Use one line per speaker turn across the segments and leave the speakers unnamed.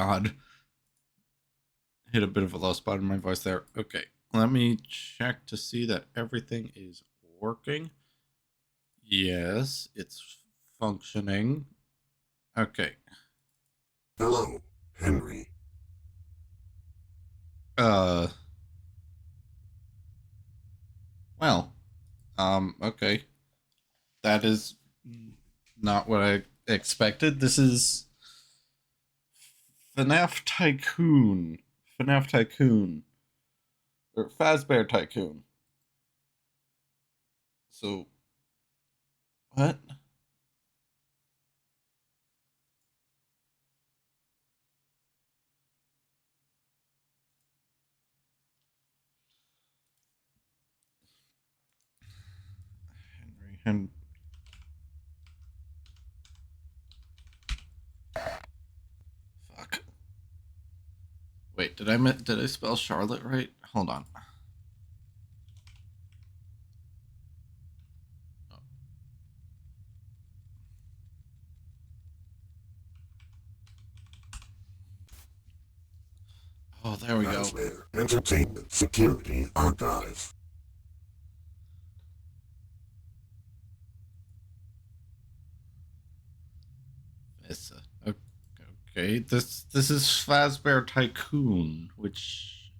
God. Hit a bit of a low spot in my voice there. Okay, let me check to see that everything is working. Yes, it's functioning. Okay.
Hello, Henry.
Uh, well, okay. That is not what I expected. This is Fnaf Tycoon. Fnaf Tycoon. Or Fazbear Tycoon. So, what? Henry. Fuck. Wait, did I spell Charlotte right? Hold on. Oh, there we go.
Fazbear Entertainment Security Archive.
It's okay. This is Fazbear Tycoon, which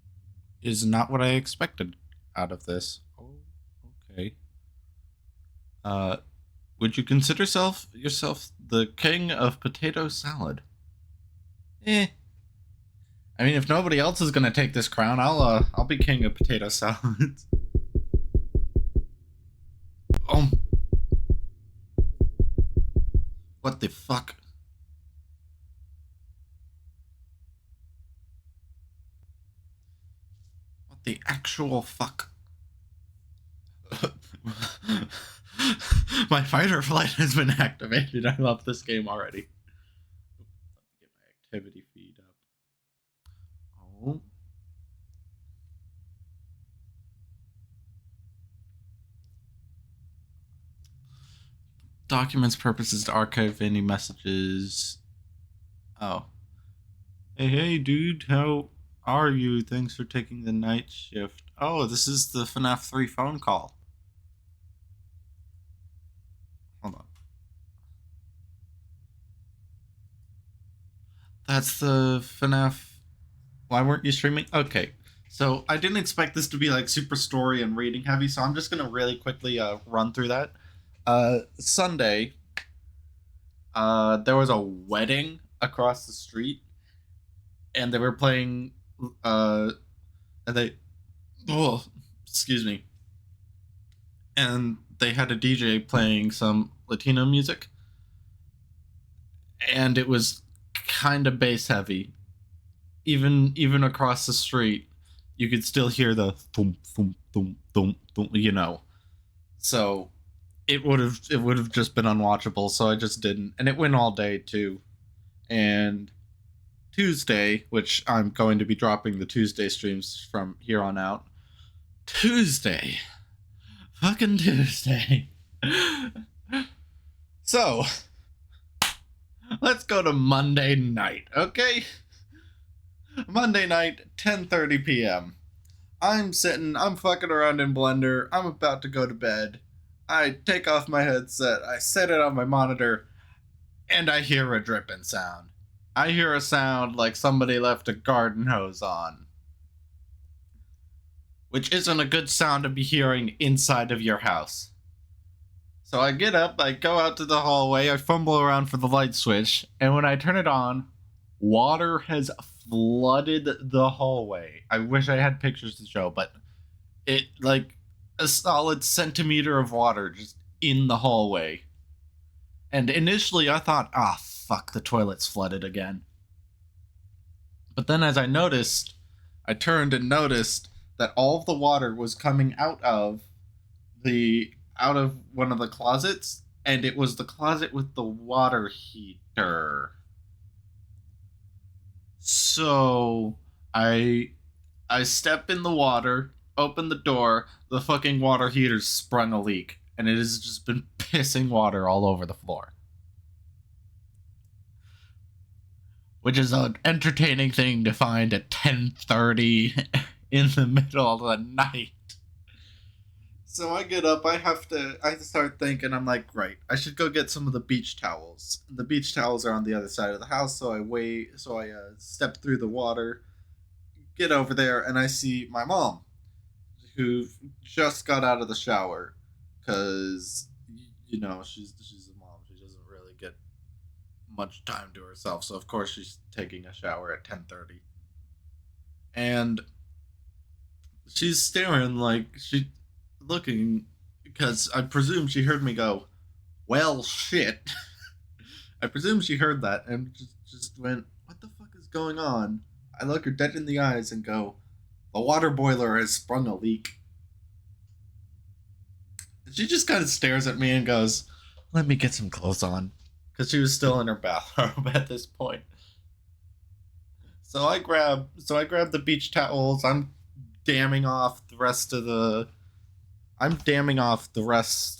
is not what I expected out of this. Oh, okay. Uh, would you consider yourself the king of potato salad? Eh. I mean, if nobody else is gonna take this crown, I'll be king of potato salads. Oh, what the fuck? What the actual fuck? My fight or flight has been activated. I love this game already. Let me get my activity feed up. Oh. Documents purposes to archive any messages. Oh. Hey, dude, how are you? Thanks for taking the night shift. Oh, this is the FNAF 3 phone call. Hold on. That's the FNAF. Why weren't you streaming? Okay. So I didn't expect this to be like super story and reading heavy, so I'm just gonna really quickly run through that. Sunday, there was a wedding across the street, and they were playing, and they, oh, excuse me, and they had a DJ playing some Latino music, and it was kind of bass heavy. Even across the street, you could still hear the thump thump thump thump thump. So it would have just been unwatchable. So I just didn't, and it went all day too. And Tuesday, which I'm going to be dropping the Tuesday streams from here on out. Tuesday, fucking Tuesday. So let's go to Monday night, okay? Monday night, 10:30 p.m. I'm fucking around in Blender. I'm about to go to bed. I take off my headset, I set it on my monitor, and I hear a dripping sound. I hear a sound like somebody left a garden hose on. Which isn't a good sound to be hearing inside of your house. So I get up, I go out to the hallway, I fumble around for the light switch, and when I turn it on, water has flooded the hallway. I wish I had pictures to show, but it, like, a solid centimeter of water just in the hallway. And initially I thought, fuck, the toilet's flooded again. But then as I turned and noticed that all of the water was coming out of one of the closets, and it was the closet with the water heater. So I step in the water, open the door, the fucking water heater's sprung a leak, and it has just been pissing water all over the floor. which is an entertaining thing to find at 10:30 in the middle of the night. So I get up, I start thinking, I'm like, right, I should go get some of the beach towels. The beach towels are on the other side of the house, so I step through the water, get over there, and I see my mom, who just got out of the shower, because, she's a mom. She doesn't really get much time to herself, so of course she's taking a shower at 10:30. And she's staring looking, because I presume she heard me go, well, shit. I presume she heard that and just went, what the fuck is going on? I look her dead in the eyes and go, the water boiler has sprung a leak. And she just kind of stares at me and goes, let me get some clothes on. Because she was still in her bathrobe at this point. So I grab the beach towels. I'm damming off the rest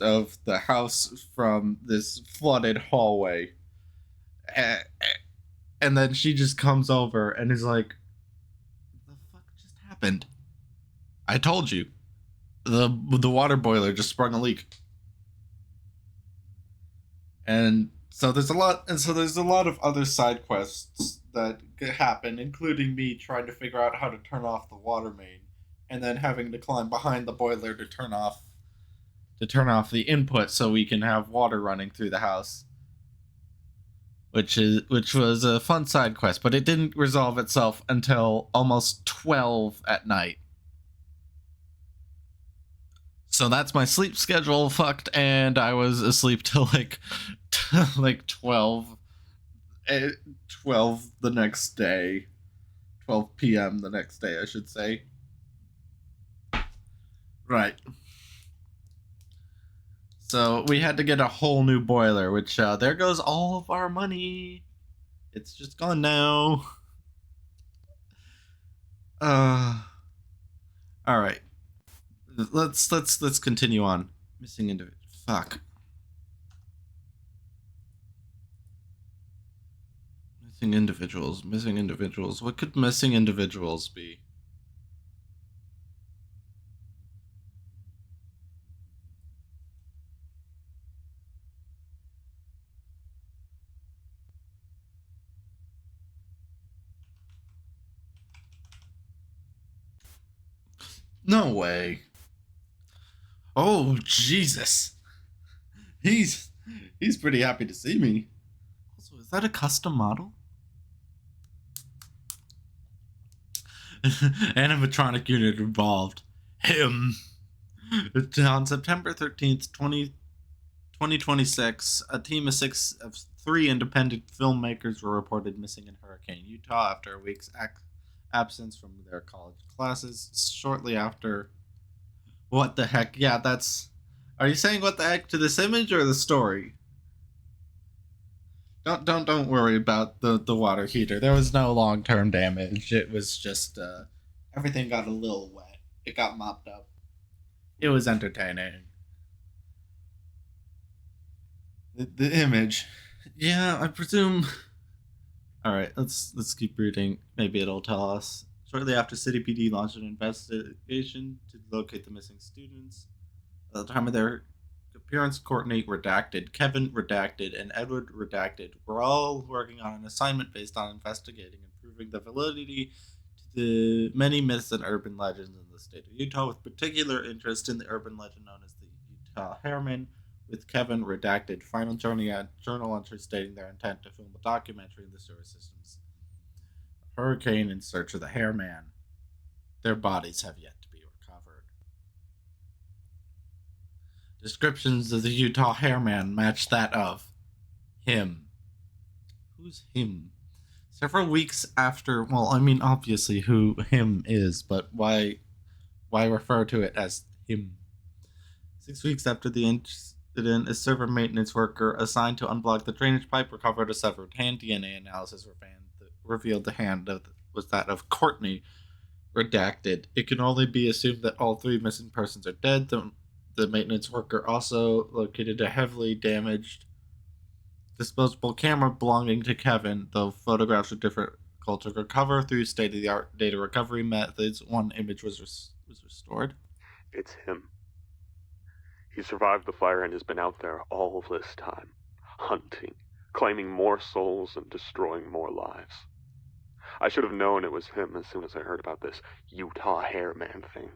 of the house from this flooded hallway. And then she just comes over and is like, the fuck just happened? I told you. The water boiler just sprung a leak. And so there's a lot of other side quests that happen, including me trying to figure out how to turn off the water main, and then having to climb behind the boiler to turn off the input so we can have water running through the house. Which was a fun side quest, but it didn't resolve itself until almost 12 at night. So that's my sleep schedule fucked, and I was asleep till like 12 the next day. 12 p.m. the next day, I should say. Right. So we had to get a whole new boiler, which there goes all of our money. It's just gone now. All right. Let's continue on. Missing individual. Fuck. Missing individuals. What could missing individuals be? No way. Oh, Jesus. He's pretty happy to see me. Also, is that a custom model? Animatronic unit involved. Him. On September 13th, 2026, a team of 3 independent filmmakers were reported missing in Hurricane, Utah after a week's absence from their college classes. Shortly after... What the heck? Yeah, that's... Are you saying what the heck to this image or the story? Don't worry about the water heater. There was no long-term damage. It was just everything got a little wet. It got mopped up. It was entertaining. The image. Yeah, I presume. All right, let's keep reading. Maybe it'll tell us. Shortly after, City PD launched an investigation to locate the missing students. At the time of their appearance, Courtney redacted, Kevin redacted, and Edward redacted were all working on an assignment based on investigating and proving the validity to the many myths and urban legends in the state of Utah, with particular interest in the urban legend known as the Utah Hairman, with Kevin redacted final journal entries stating their intent to film a documentary in the sewer systems of Hurricane in search of the Hairman. Their bodies have yet to be recovered. Descriptions of the Utah Hairman match that of him. Who's him? Several weeks after, well, I mean, obviously who him is, but why refer to it as him? 6 weeks after the incident, a server maintenance worker assigned to unblock the drainage pipe recovered a severed hand. DNA analysis revealed the hand was that of Courtney. Redacted. It can only be assumed that all 3 missing persons are dead. The maintenance worker also located a heavily damaged Disposable camera belonging to Kevin. The photographs are difficult to recover through state-of-the-art data recovery methods. One image was restored.
It's him. He survived the fire and has been out there all this time, hunting, claiming more souls and destroying more lives. I should have known it was him as soon as I heard about this Utah Hairman thing.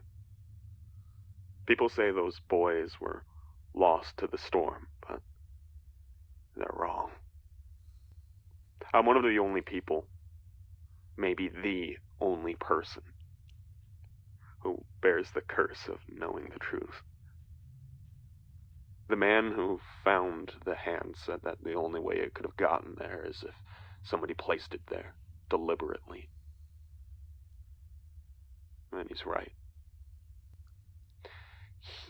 People say those boys were lost to the storm, but they're wrong. I'm one of the only people, maybe the only person, who bears the curse of knowing the truth. The man who found the hand said that the only way it could have gotten there is if somebody placed it there, deliberately. And he's right.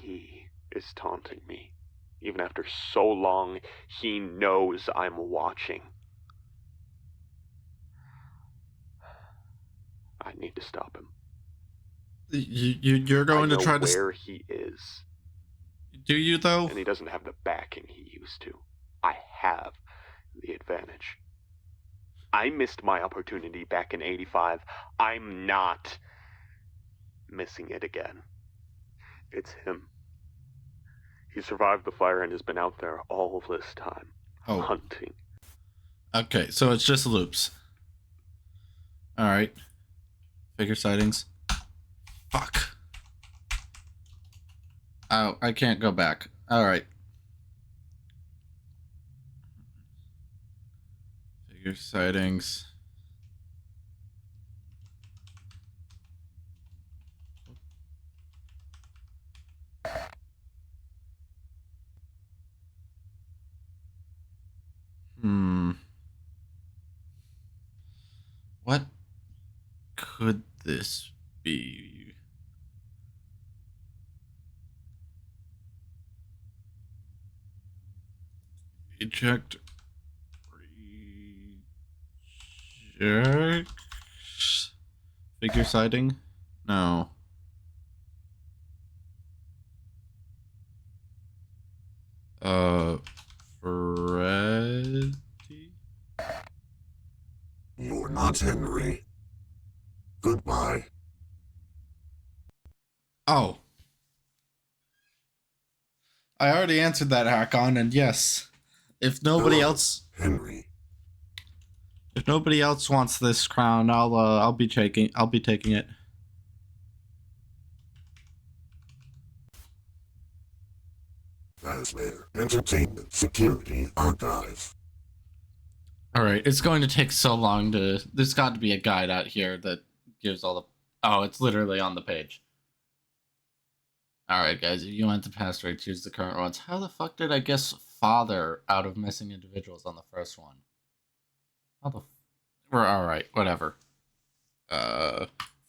He is taunting me. Even after so long, he knows I'm watching. I need to stop him.
You're going to try
I know
to
where he is.
Do you though?
And he doesn't have the backing he used to. I have the advantage. I missed my opportunity back in '85. I'm not missing it again. It's him. He survived the fire and has been out there all this time, hunting.
Okay, so it's just loops. All right. Figure sightings. Fuck. Oh, I can't go back. All right. Figure sightings. What could this be? Eject. Reject. Figure sighting? No. Freddy?
You're not Henry. Goodbye.
Oh. I already answered that, Hakon, and yes. If nobody else
Henry.
If nobody else wants this crown, I'll be taking it.
Fazbear Entertainment Security Archive.
Alright, it's going to take so long to... There's got to be a guide out here that gives all the... Oh, it's literally on the page. Alright, guys, if you want the past rate, choose the current ones. How the fuck did I guess father out of missing individuals on the first one? How the... We're alright, whatever.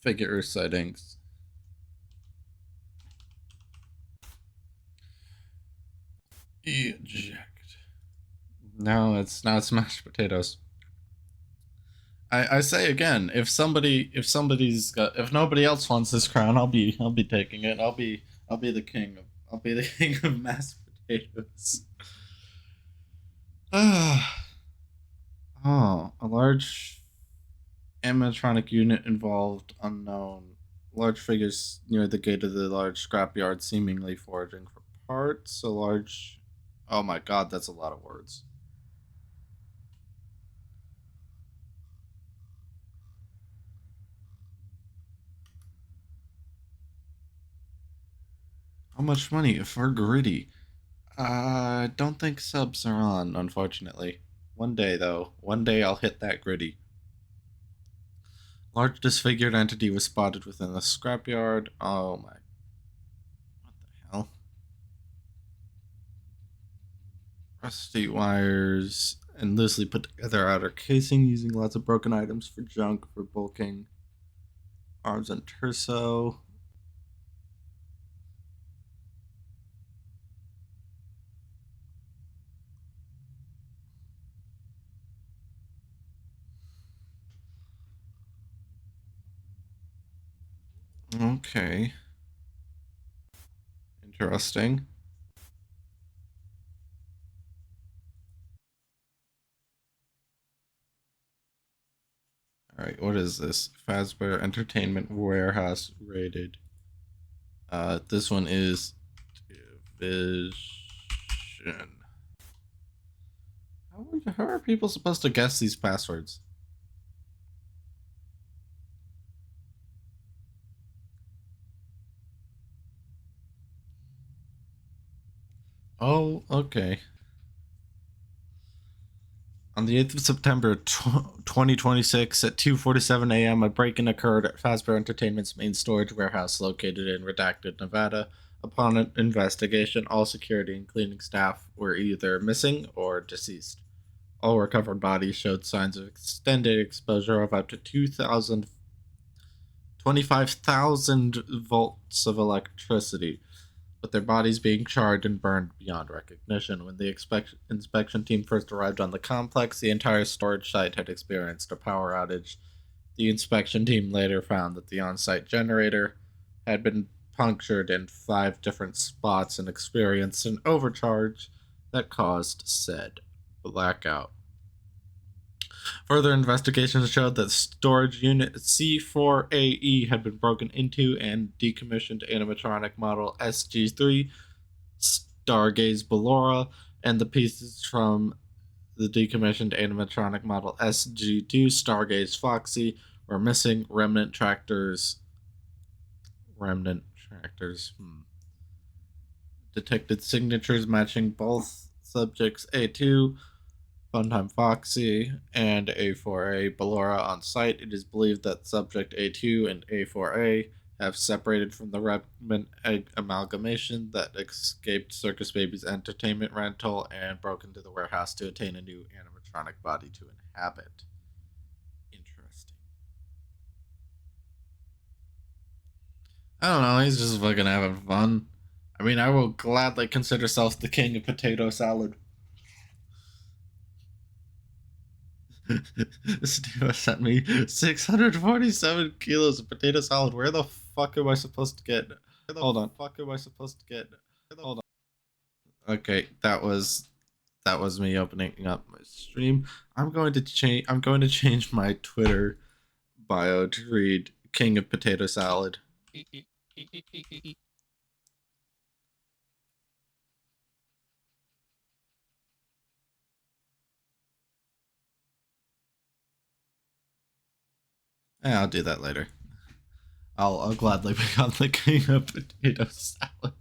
Figure settings. Eject. No, it's not mashed potatoes. I say again, if nobody else wants this crown, I'll be taking it. I'll be the king of mashed potatoes. Oh, a large animatronic unit involved, unknown. Large figures near the gate of the large scrapyard, seemingly foraging for parts. A large... Oh my god, that's a lot of words. How much money if we're greedy? I don't think subs are on, unfortunately. One day, though. One day I'll hit that gritty. Large disfigured entity was spotted within the scrapyard. Oh my... What the hell? Rusty wires and loosely put together outer casing using lots of broken items for junk, for bulking. Arms and torso. Okay. Interesting. Alright, what is this? Fazbear Entertainment Warehouse rated. This one is Division. How are people supposed to guess these passwords? Oh, okay. On the 8th of September 2026 at 2:47 a.m., a break-in occurred at Fazbear Entertainment's main storage warehouse located in Redacted, Nevada. Upon an investigation, all security and cleaning staff were either missing or deceased. All recovered bodies showed signs of extended exposure of up to 25,000 volts of electricity, with their bodies being charred and burned beyond recognition. When the inspection team first arrived on the complex, the entire storage site had experienced a power outage. The inspection team later found that the on-site generator had been punctured in 5 different spots and experienced an overcharge that caused said blackout. Further investigations showed that storage unit C4AE had been broken into and decommissioned animatronic model SG3 Stargaze Ballora and the pieces from the decommissioned animatronic model SG2 Stargaze Foxy were missing. Remnant tractors detected signatures matching both subjects A2 Funtime Foxy and A4A Ballora on site. It is believed that subject A2 and A4A have separated from the remnant amalgamation that escaped Circus Baby's entertainment rental and broke into the warehouse to attain a new animatronic body to inhabit. Interesting. I don't know, he's just fucking having fun. I mean, I will gladly consider self the king of potato salad. This dude sent me 647 kilos of potato salad. Where the fuck am I supposed to get? Hold on. Hold on. Okay, that was me opening up my stream. I'm going to change my Twitter bio to read King of Potato Salad. Yeah, I'll do that later. I'll gladly become the king of potato salad.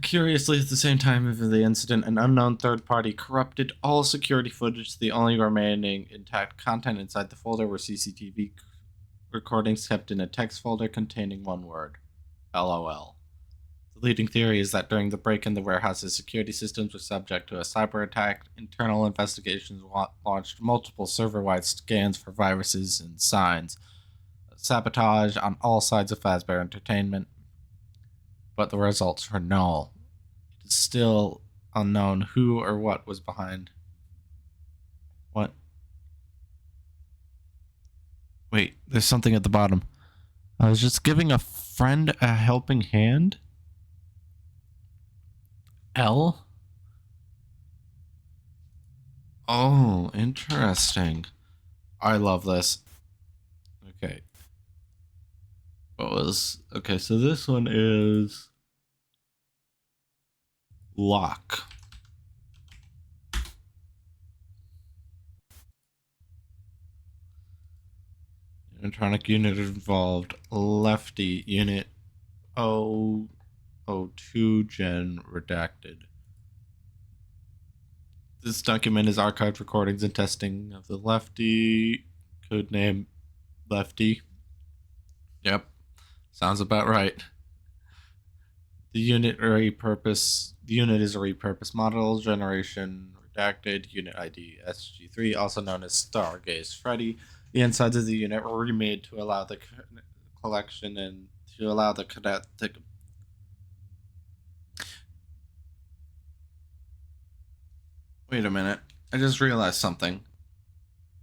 Curiously, at the same time of the incident, an unknown third party corrupted all security footage. The only remaining intact content inside the folder were CCTV recordings kept in a text folder containing one word: LOL. The leading theory is that during the break-in, the warehouse's security systems were subject to a cyber attack. Internal investigations launched multiple server-wide scans for viruses and signs of sabotage on all sides of Fazbear Entertainment, but the results were null. It is still unknown who or what was behind. What? Wait, there's something at the bottom. I was just giving a friend a helping hand? L? Oh, interesting. I love this. Okay. Okay, so this one is lock. Animatronic unit involved. Lefty unit 002 gen redacted. This document is archived recordings and testing of the Lefty, codename Lefty. Yep, sounds about right. The unit is a repurposed model, generation redacted, unit ID SG3, also known as Stargaze Freddy. The insides of the unit were remade to allow the collection and to allow the cadet to. Wait a minute. I just realized something.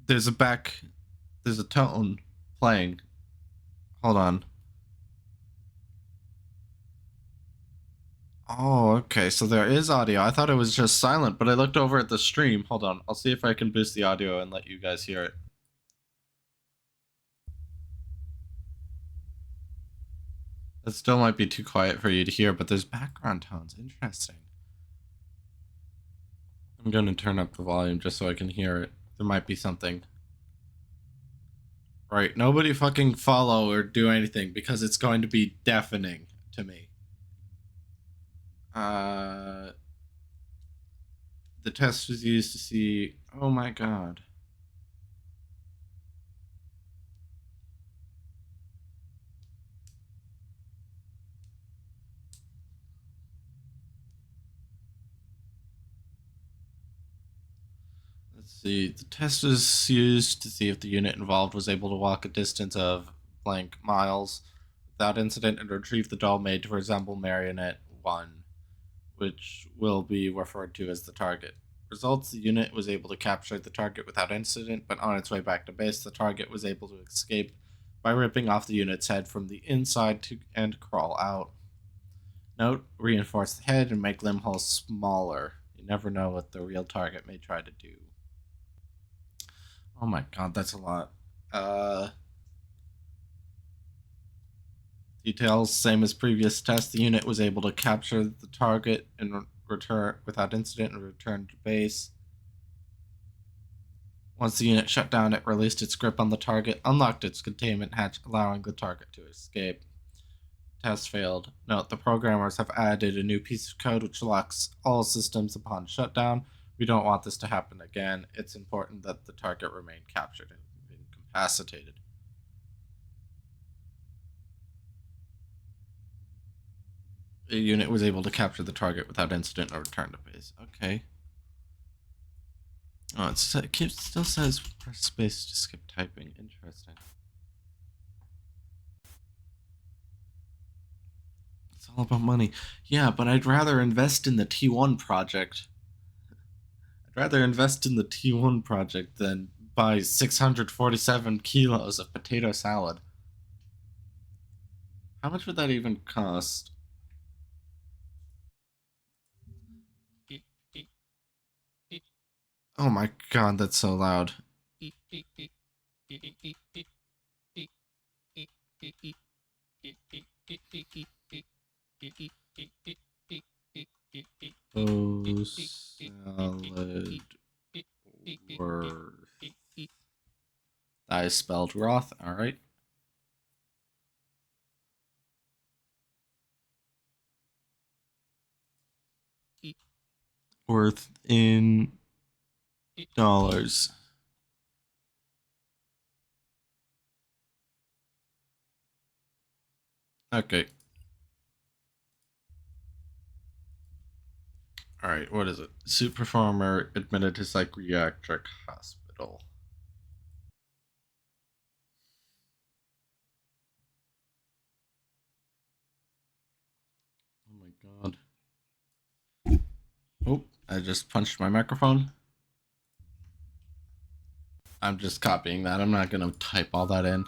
There's a tone playing. Hold on. Oh, okay, so there is audio. I thought it was just silent, but I looked over at the stream. Hold on, I'll see if I can boost the audio and let you guys hear it. It still might be too quiet for you to hear, but there's background tones. Interesting. I'm going to turn up the volume just so I can hear it. There might be something. Right, nobody fucking follow or do anything because it's going to be deafening to me. The test was used to see... Oh my god. Let's see. The test was used to see if the unit involved was able to walk a distance of blank miles without incident and retrieve the doll made to resemble Marionette 1, which will be referred to as the target. Results: the unit was able to capture the target without incident, but on its way back to base, the target was able to escape by ripping off the unit's head from the inside and crawl out. Note: reinforce the head and make limb holes smaller. You never know what the real target may try to do. Oh my god, that's a lot. Details: same as previous tests. The unit was able to capture the target and return without incident and return to base. Once the unit shut down, it released its grip on the target, unlocked its containment hatch, allowing the target to escape. Test failed. Note: the programmers have added a new piece of code which locks all systems upon shutdown. We don't want this to happen again. It's important that the target remain captured and incapacitated. The unit was able to capture the target without incident or return to base. Okay. Oh, it still says press space to skip typing. Interesting. It's all about money. Yeah, but I'd rather invest in the T1 project. I'd rather invest in the T1 project than buy 647 kilos of potato salad. How much would that even cost? Oh my god, that's so loud. Oh, salad worth. That is spelled Roth, alright. Worth in dollars. Okay. Alright, what is it? Suit performer admitted to psychiatric hospital. Oh my god. Oh, I just punched my microphone. I'm just copying that. I'm not gonna type all that in.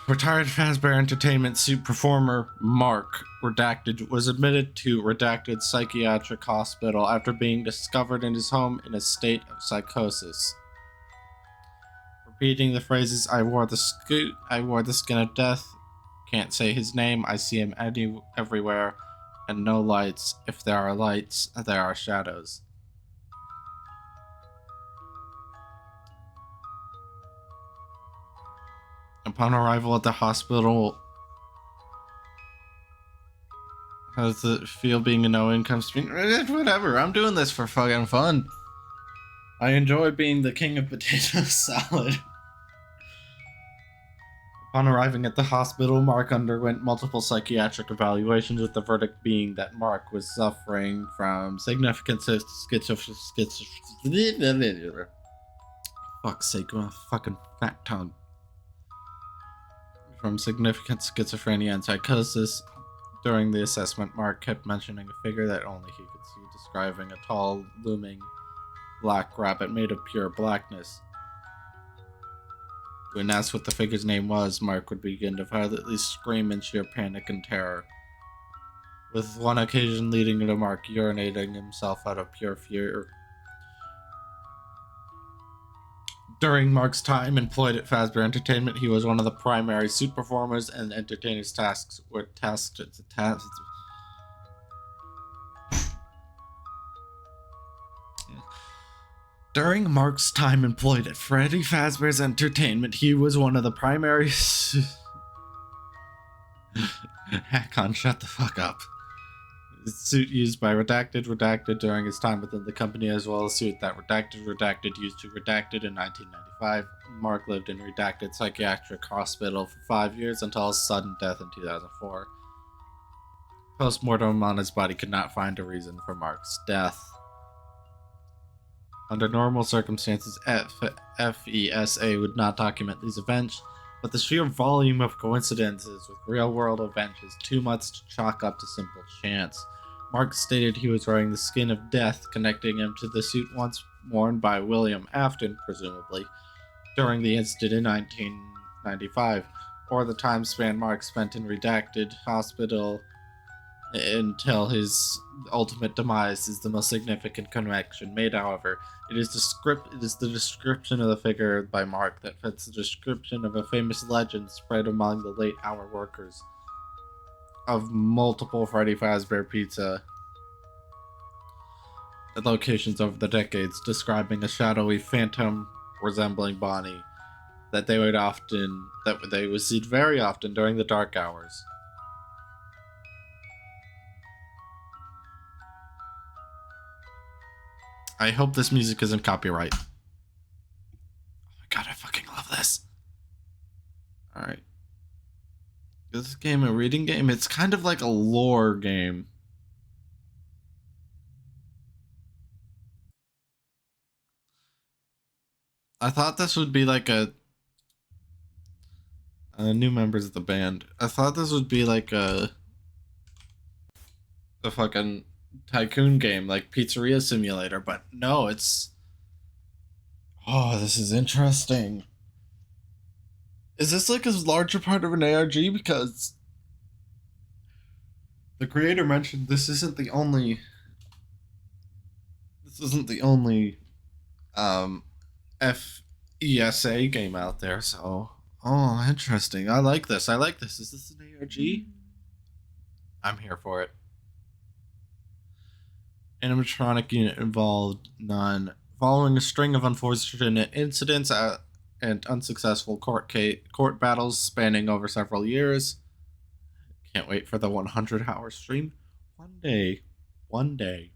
Retired Fazbear Entertainment suit performer Mark, redacted, was admitted to redacted psychiatric hospital after being discovered in his home in a state of psychosis. Repeating the phrases, I wore the skin of death, can't say his name, I see him everywhere, and no lights. If there are lights, there are shadows. Upon arrival at the hospital, how does it feel being a no-income stream? Whatever, I'm doing this for fucking fun. I enjoy being the king of potato salad. Upon arriving at the hospital, Mark underwent multiple psychiatric evaluations, with the verdict being that Mark was suffering from significant schizophrenia. Fuck's sake, I'm a fucking fat tongue. From significant schizophrenia and psychosis. During the assessment, Mark kept mentioning a figure that only he could see, describing a tall, looming black rabbit made of pure blackness. When asked what the figure's name was, Mark would begin to violently scream in sheer panic and terror, with one occasion leading to Mark urinating himself out of pure fear. During Mark's time employed at Fazbear Entertainment, he was one of the primary suit performers, and entertainers' tasks were tasked. During Mark's time employed at Freddy Fazbear's Entertainment, he was one of the primary. Hackon, shut the fuck up. Suit used by Redacted during his time within the company, as well as suit that Redacted used to Redacted in 1995. Mark lived in Redacted Psychiatric Hospital for 5 years until his sudden death in 2004. Postmortem on his body could not find a reason for Mark's death. Under normal circumstances, FESA would not document these events, but the sheer volume of coincidences with real-world events is too much to chalk up to simple chance. Mark stated he was wearing the skin of death, connecting him to the suit once worn by William Afton, presumably, during the incident in 1995, or the time span Mark spent in Redacted Hospital until his ultimate demise is the most significant connection made. However, it is the description of the figure by Mark that fits the description of a famous legend spread among the late-hour workers of multiple Freddy Fazbear Pizza locations over the decades, describing a shadowy phantom resembling Bonnie that they would see very often during the dark hours. I hope this music isn't copyright. Oh my god, I fucking love this. Alright. Is this game a reading game? It's kind of like a lore game. I thought this would be like a new members of the band. I thought this would be like a fucking tycoon game, like Pizzeria Simulator, but no, it's... Oh, this is interesting. Is this like a larger part of an ARG? Because the creator mentioned this isn't the only FESA game out there, so interesting. I like this. Is this an ARG? I'm here for it. Animatronic unit involved, none. Following a string of unfortunate incidents and unsuccessful court battles spanning over several years. Can't wait for the 100-hour stream. One day.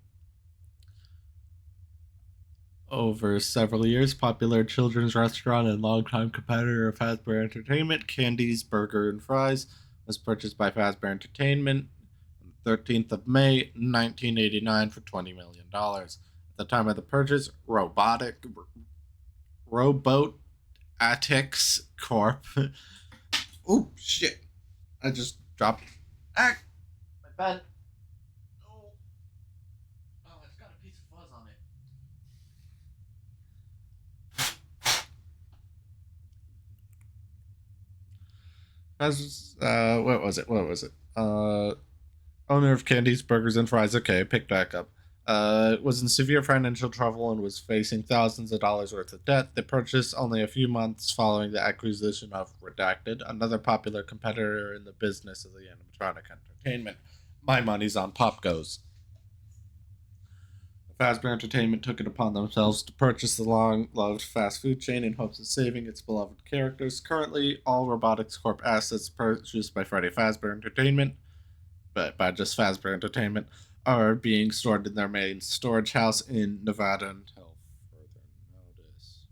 Over several years, popular children's restaurant and longtime competitor of Fazbear Entertainment, Candy's Burger and Fries, was purchased by Fazbear Entertainment on the 13th of May, 1989 for $20 million. At the time of the purchase, Robotics Corp. Oh, shit. I just dropped. Ah! My pen. Oh, it's got a piece of fuzz on it. What was it? Owner of Candy's Burgers and Fries. Okay, pick back up. Was in severe financial trouble and was facing thousands of dollars worth of debt. They purchased only a few months following the acquisition of Redacted, another popular competitor in the business of the animatronic entertainment. My money's on Pop Goes. Fazbear Entertainment took it upon themselves to purchase the long-loved fast food chain in hopes of saving its beloved characters. Currently, all Robotics Corp assets purchased by Freddy Fazbear Entertainment, but by just Fazbear Entertainment, are being stored in their main storage house in Nevada until further notice.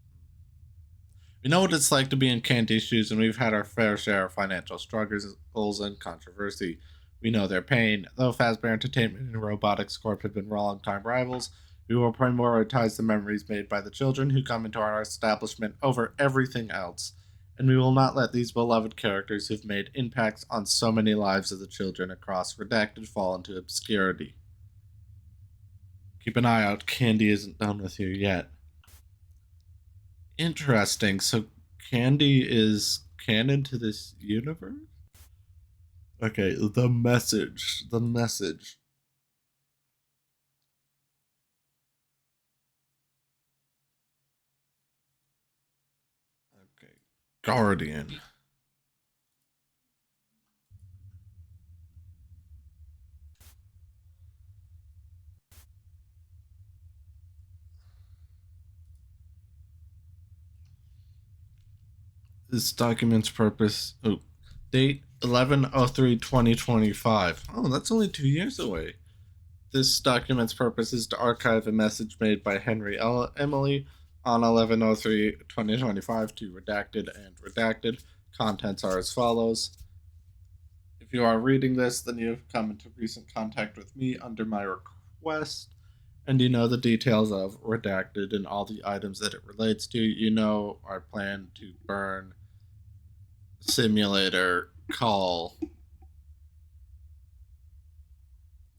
We know what it's like to be in Candy's shoes, and we've had our fair share of financial struggles and controversy. We know their pain. Though Fazbear Entertainment and Robotics Corp have been long-time rivals, we will prioritize the memories made by the children who come into our establishment over everything else, and we will not let these beloved characters who've made impacts on so many lives of the children across Redacted fall into obscurity. Keep an eye out. Candy isn't done with you yet. Interesting. So Candy is canon to this universe? Okay, the message. The message. Okay. Guardian. This document's purpose. Oh, date 11/03/2025. Oh, that's only 2 years away. This document's purpose is to archive a message made by Henry Emily on 11/03/2025 to redacted and redacted. Contents are as follows. If you are reading this, then you have come into recent contact with me under my request, and you know the details of redacted and all the items that it relates to. You know our plan to burn simulator call.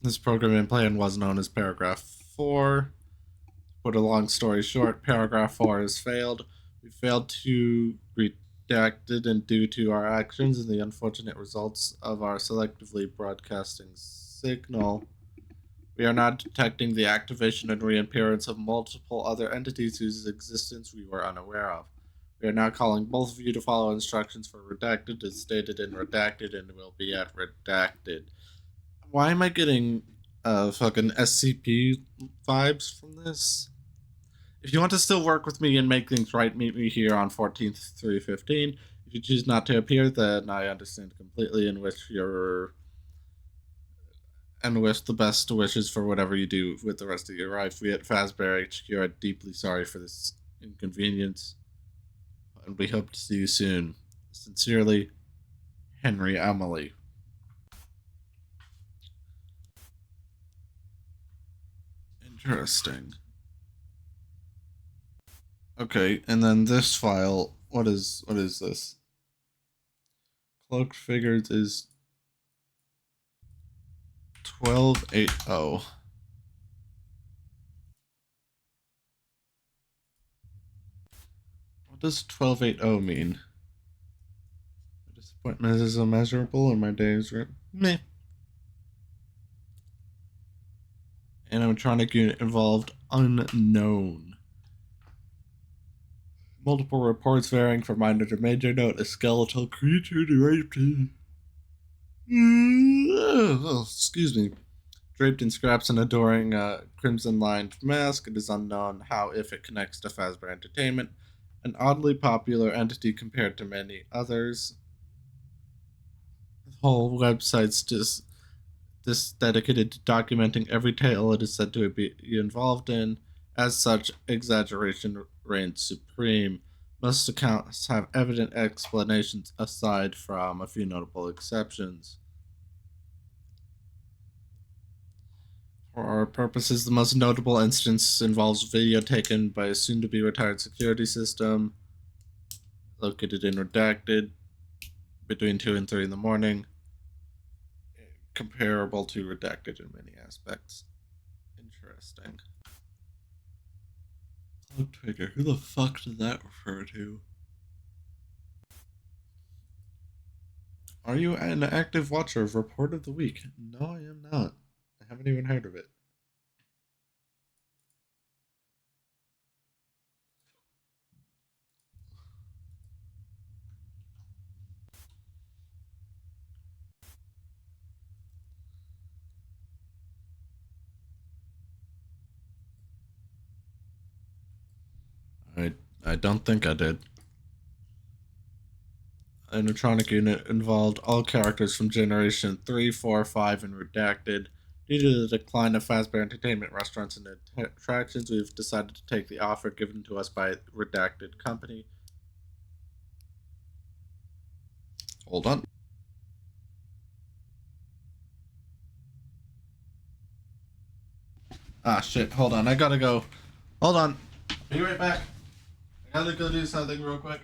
This programming plan was known as Paragraph 4. Put a long story short, Paragraph 4 has failed. We failed to redact it, and due to our actions and the unfortunate results of our selectively broadcasting signal, we are now detecting the activation and reappearance of multiple other entities whose existence we were unaware of. We are now calling both of you to follow instructions for redacted as stated in redacted and will be at redacted. Why am I getting fucking SCP vibes from this? If you want to still work with me and make things right, meet me here on 14th through 15. If you choose not to appear, then I understand completely and wish the best wishes for whatever you do with the rest of your life. We at Fazbear HQ are deeply sorry for this inconvenience, and we hope to see you soon. Sincerely, Henry Emily. Interesting. Okay, and then this file, what is this? Cloaked Figures is 1280. What does 1280 mean? My disappointment is immeasurable and my days are meh. Animatronic unit involved unknown. Multiple reports varying from minor to major note a skeletal creature draped in. Excuse me. Draped in scraps and adoring a crimson-lined mask, it is unknown how if it connects to Fazbear Entertainment, an oddly popular entity compared to many others. The whole website's just this dedicated to documenting every tale it is said to be involved in. As such, exaggeration reigns supreme. Most accounts have evident explanations aside from a few notable exceptions. For our purposes, the most notable instance involves video taken by a soon-to-be retired security system located in redacted between 2 and 3 in the morning, comparable to redacted in many aspects. Interesting. Cloaked figure. Who the fuck did that refer to? Are you an active watcher of Report of the Week? No, I am not. I haven't even heard of it. I don't think I did. Animatronic unit involved all characters from Generation 3, 4, 5, and Redacted. Due to the decline of Fazbear Entertainment restaurants and attractions, we've decided to take the offer given to us by Redacted Company. Hold on. Ah, shit. Hold on. I gotta go. Hold on. Be right back. I gotta go do something real quick.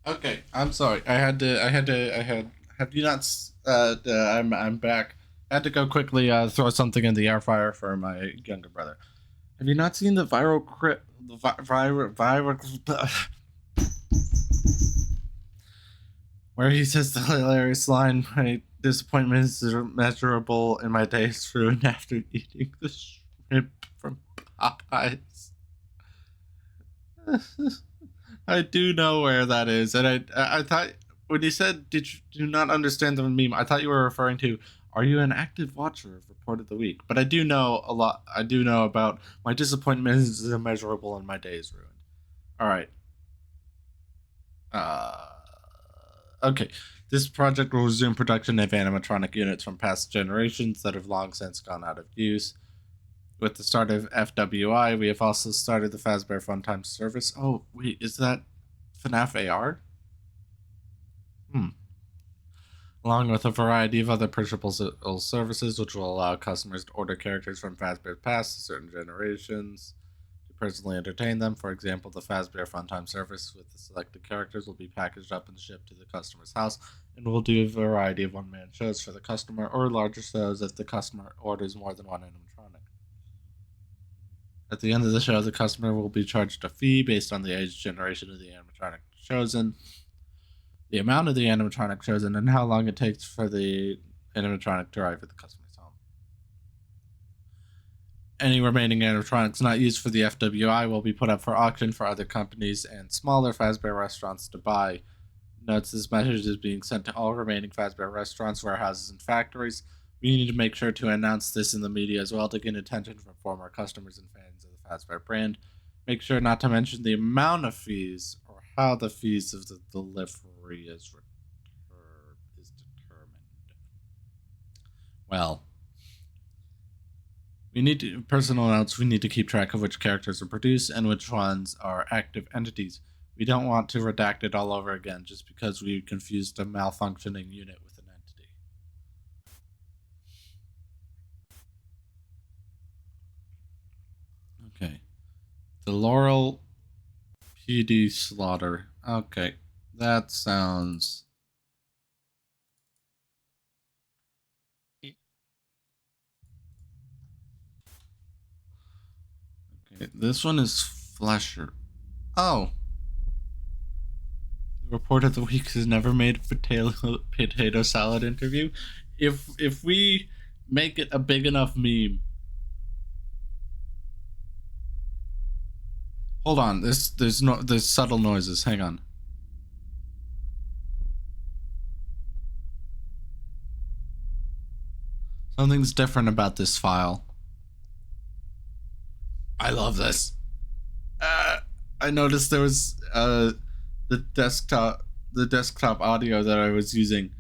Okay, I'm sorry. Have you not? I'm back. I had to go quickly throw something in the air fryer for my younger brother. Have you not seen the viral where he says the hilarious line, "My disappointment is immeasurable and my day is ruined after eating the shrimp from Popeyes." I do know where that is, and I thought when you said did you do not understand the meme, I thought you were referring to are you an active watcher of Report of the Week? But I do know a lot. I do know about my disappointment is immeasurable and my day is ruined. All right. Uh, okay. This project will resume production of animatronic units from past generations that have long since gone out of use. With the start of FWI, we have also started the Fazbear Funtime service. Oh, wait, is that Fnaf AR? Along with a variety of other purchasable services, which will allow customers to order characters from Fazbear's past to certain generations to personally entertain them. For example, the Fazbear Funtime service with the selected characters will be packaged up and shipped to the customer's house, and will do a variety of one-man shows for the customer or larger shows if the customer orders more than one animatronic. At the end of the show, the customer will be charged a fee based on the age generation of the animatronic chosen, the amount of the animatronic chosen, and how long it takes for the animatronic to arrive at the customer's home. Any remaining animatronics not used for the FWI will be put up for auction for other companies and smaller Fazbear restaurants to buy. Notes this message is being sent to all remaining Fazbear restaurants, warehouses, and factories. We need to make sure to announce this in the media as well to gain attention from former customers and fans of the Fazbear brand. Make sure not to mention the amount of fees or how the fees of the delivery is determined. Well, we need to personal notes. We need to keep track of which characters are produced and which ones are active entities. We don't want to redact it all over again just because we confused a malfunctioning unit with an entity. Okay. The Laurel PD Slaughter. Okay. That sounds. Okay. This one is Flesher. Oh. The Report of the Week has never made a potato salad interview. If we make it a big enough meme. Hold on, there's subtle noises. Hang on. Something's different about this file. I love this. I noticed there was the desktop audio that I was using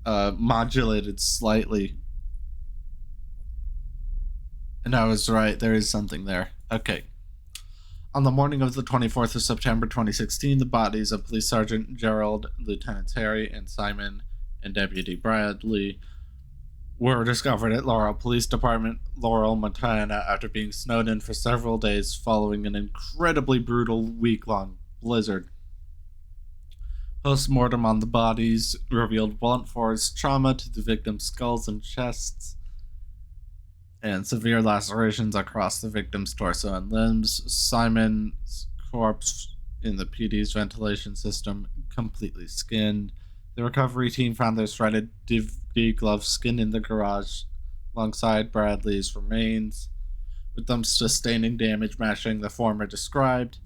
modulated slightly. And I was right, there is something there. Okay. On the morning of the 24th of September 2016, the bodies of Police Sergeant Gerald, Lieutenants Harry and Simon, and Deputy Bradley were discovered at Laurel Police Department, Laurel, Montana, after being snowed in for several days following an incredibly brutal week-long blizzard. Post-mortem on the bodies revealed blunt force trauma to the victims' skulls and chests, and severe lacerations across the victim's torso and limbs. Simon's corpse in the PD's ventilation system completely skinned. The recovery team found their shredded, degloved skin in the garage alongside Bradley's remains, with them sustaining damage matching the former described.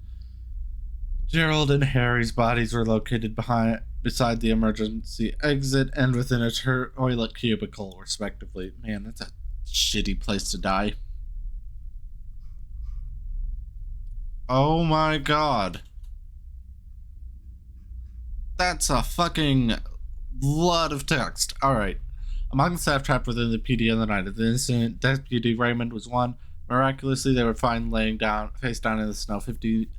Gerald and Harry's bodies were located beside the emergency exit and within a toilet cubicle, respectively. Man, that's a shitty place to die. Oh my god. That's a fucking lot of text. Alright. Among the staff trapped within the PD on the night of the incident, Deputy Raymond was one. Miraculously, they were found laying down, face down in the snow 50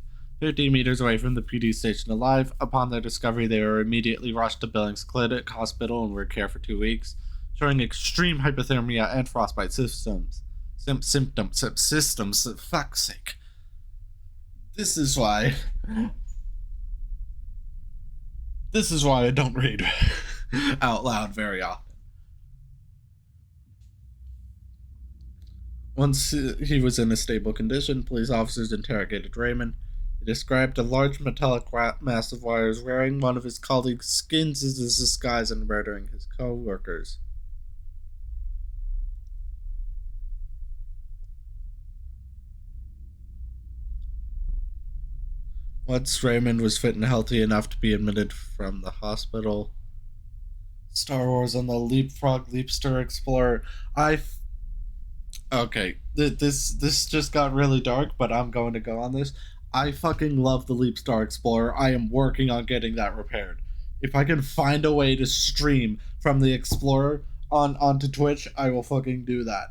meters away from the PD station alive. Upon their discovery, they were immediately rushed to Billings Clinic Hospital and were cared for 2 weeks, showing extreme hypothermia and frostbite symptoms. Symptoms, for fuck's sake. This is why. This is why I don't read out loud very often. Once he was in a stable condition, police officers interrogated Raymond. He described a large metallic mass of wires, wearing one of his colleagues' skins as his disguise and murdering his co-workers. Once Raymond was fit and healthy enough to be admitted from the hospital, Star Wars on the Leapfrog Leapster Explorer. Okay, this just got really dark, but I'm going to go on this. I fucking love the Leapstar Explorer. I am working on getting that repaired. If I can find a way to stream from the Explorer onto Twitch, I will fucking do that.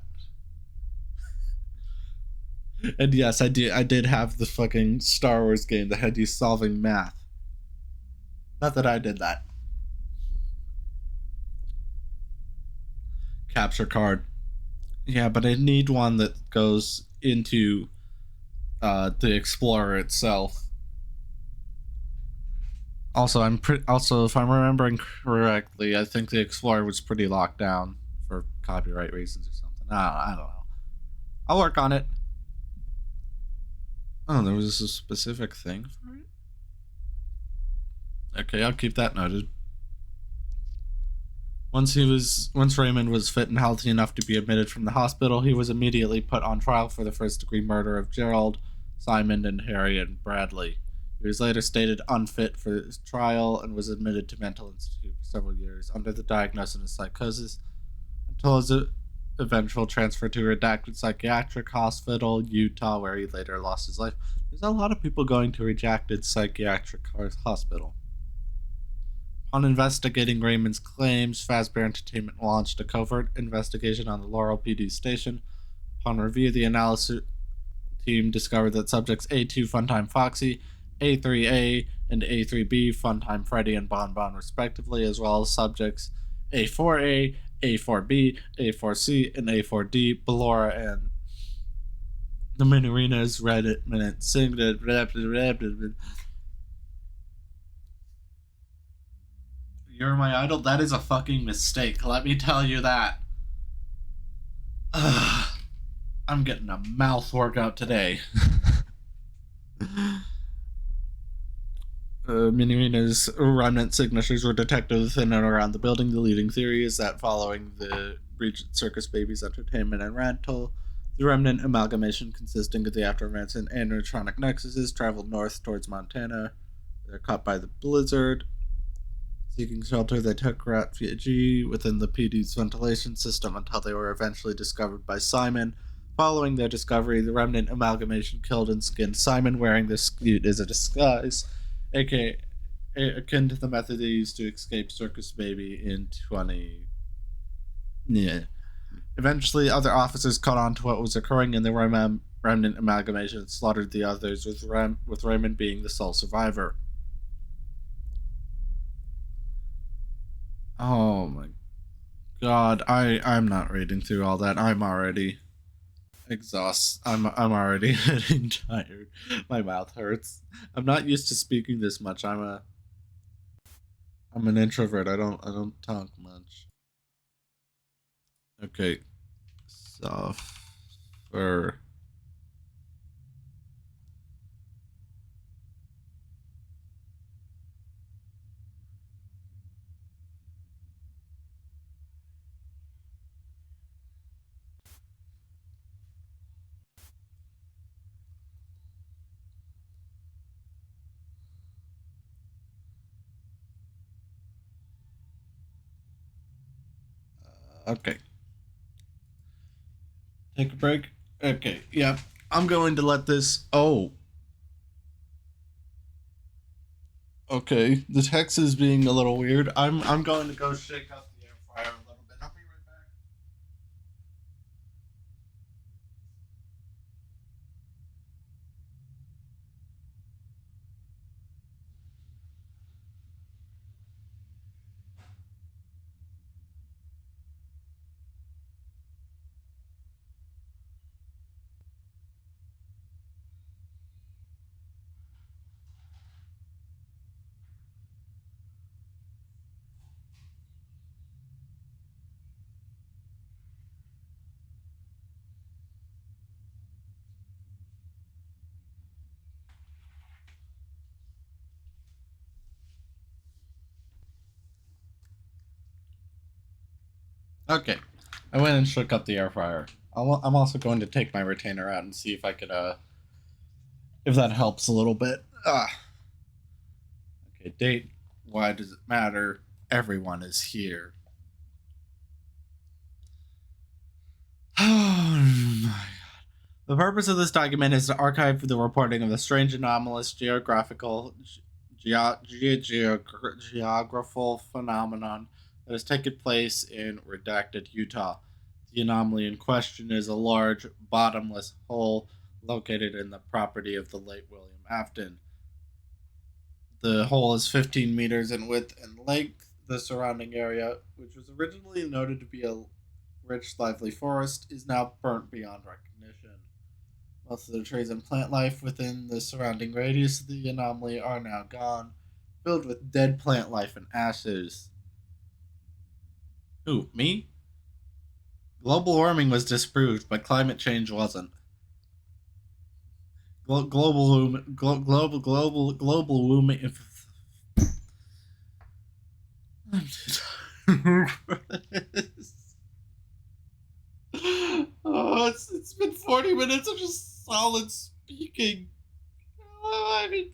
And yes, I did have the fucking Star Wars game that had you solving math. Not that I did that. Capture card. Yeah, but I need one that goes into the Explorer itself. Also, also, if I'm remembering correctly, I think the Explorer was pretty locked down for copyright reasons or something. I don't know. I'll work on it. Oh, there was a specific thing for it? Okay, I'll keep that noted. Once Raymond was fit and healthy enough to be admitted from the hospital, he was immediately put on trial for the first-degree murder of Gerald, Simon, and Harriet Bradley. He was later stated unfit for his trial and was admitted to mental institute for several years under the diagnosis of psychosis until his eventual transfer to a redacted psychiatric hospital, Utah, where he later lost his life. There's a lot of people going to redacted psychiatric hospital. On investigating Raymond's claims, Fazbear Entertainment launched a covert investigation on the Laurel PD station. Upon review, the analysis team discovered that subjects A2 Funtime Foxy, A3A, and A3B Funtime Freddy and Bon Bon respectively, as well as subjects A4A, A4B, A4C, and A4D, Ballora, and the Minorinas, Reddit, Minute, Singlet, You're my idol? That is a fucking mistake. Let me tell you that. I'm getting a mouth workout today. Minirina's remnant signatures were detected within and around the building. The leading theory is that following the Regent Circus Babies Entertainment and Rental, the remnant amalgamation consisting of the aftermath and animatronic nexuses traveled north towards Montana. They're caught by the blizzard. Seeking shelter, they took refuge within the PD's ventilation system until they were eventually discovered by Simon. Following their discovery, the remnant amalgamation killed and skinned Simon, wearing this suit as a disguise, aka akin to the method they used to escape Circus Baby in 20. Yeah. Eventually, other officers caught on to what was occurring in the remnant amalgamation and slaughtered the others, with Raymond being the sole survivor. Oh my god, I'm not reading through all that. I'm already exhausted. I'm already getting tired. My mouth hurts. I'm not used to speaking this much. I'm an introvert. I don't talk much. Okay. Suffer. Okay. Take a break. Okay. Yeah. I'm going to let this. Oh. Okay. The text is being a little weird. I'm going to go shake up the air fryer a little bit. I'll be right back. Okay. I went and shook up the air fryer. I'm also going to take my retainer out and see if I could, if that helps a little bit. Okay, date. Why does it matter? Everyone is here. Oh my god. The purpose of this document is to archive the reporting of the strange anomalous geographical phenomenon that has taken place in redacted Utah. The anomaly in question is a large, bottomless hole located in the property of the late William Afton. The hole is 15 meters in width and length. The surrounding area, which was originally noted to be a rich, lively forest, is now burnt beyond recognition. Most of the trees and plant life within the surrounding radius of the anomaly are now gone, filled with dead plant life and ashes. Who, me? Global warming was disproved, but climate change wasn't. Global warming. I'm too tired for this. Oh, it's been 40 minutes of just solid speaking. Okay.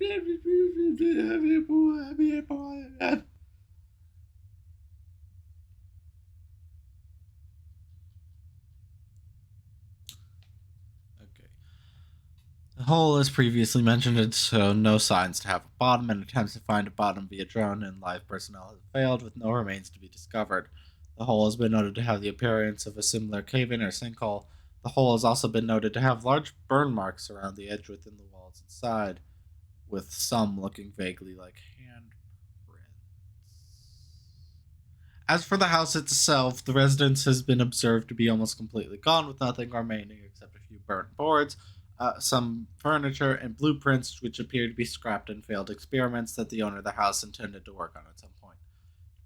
The hole, as previously mentioned, had shown no signs to have a bottom, and attempts to find a bottom via drone and live personnel have failed, with no remains to be discovered. The hole has been noted to have the appearance of a similar cave-in or sinkhole. The hole has also been noted to have large burn marks around the edge within the walls inside, with some looking vaguely like handprints. As for the house itself, the residence has been observed to be almost completely gone, with nothing remaining except a few burnt boards, some furniture, and blueprints which appear to be scrapped and failed experiments that the owner of the house intended to work on at some point.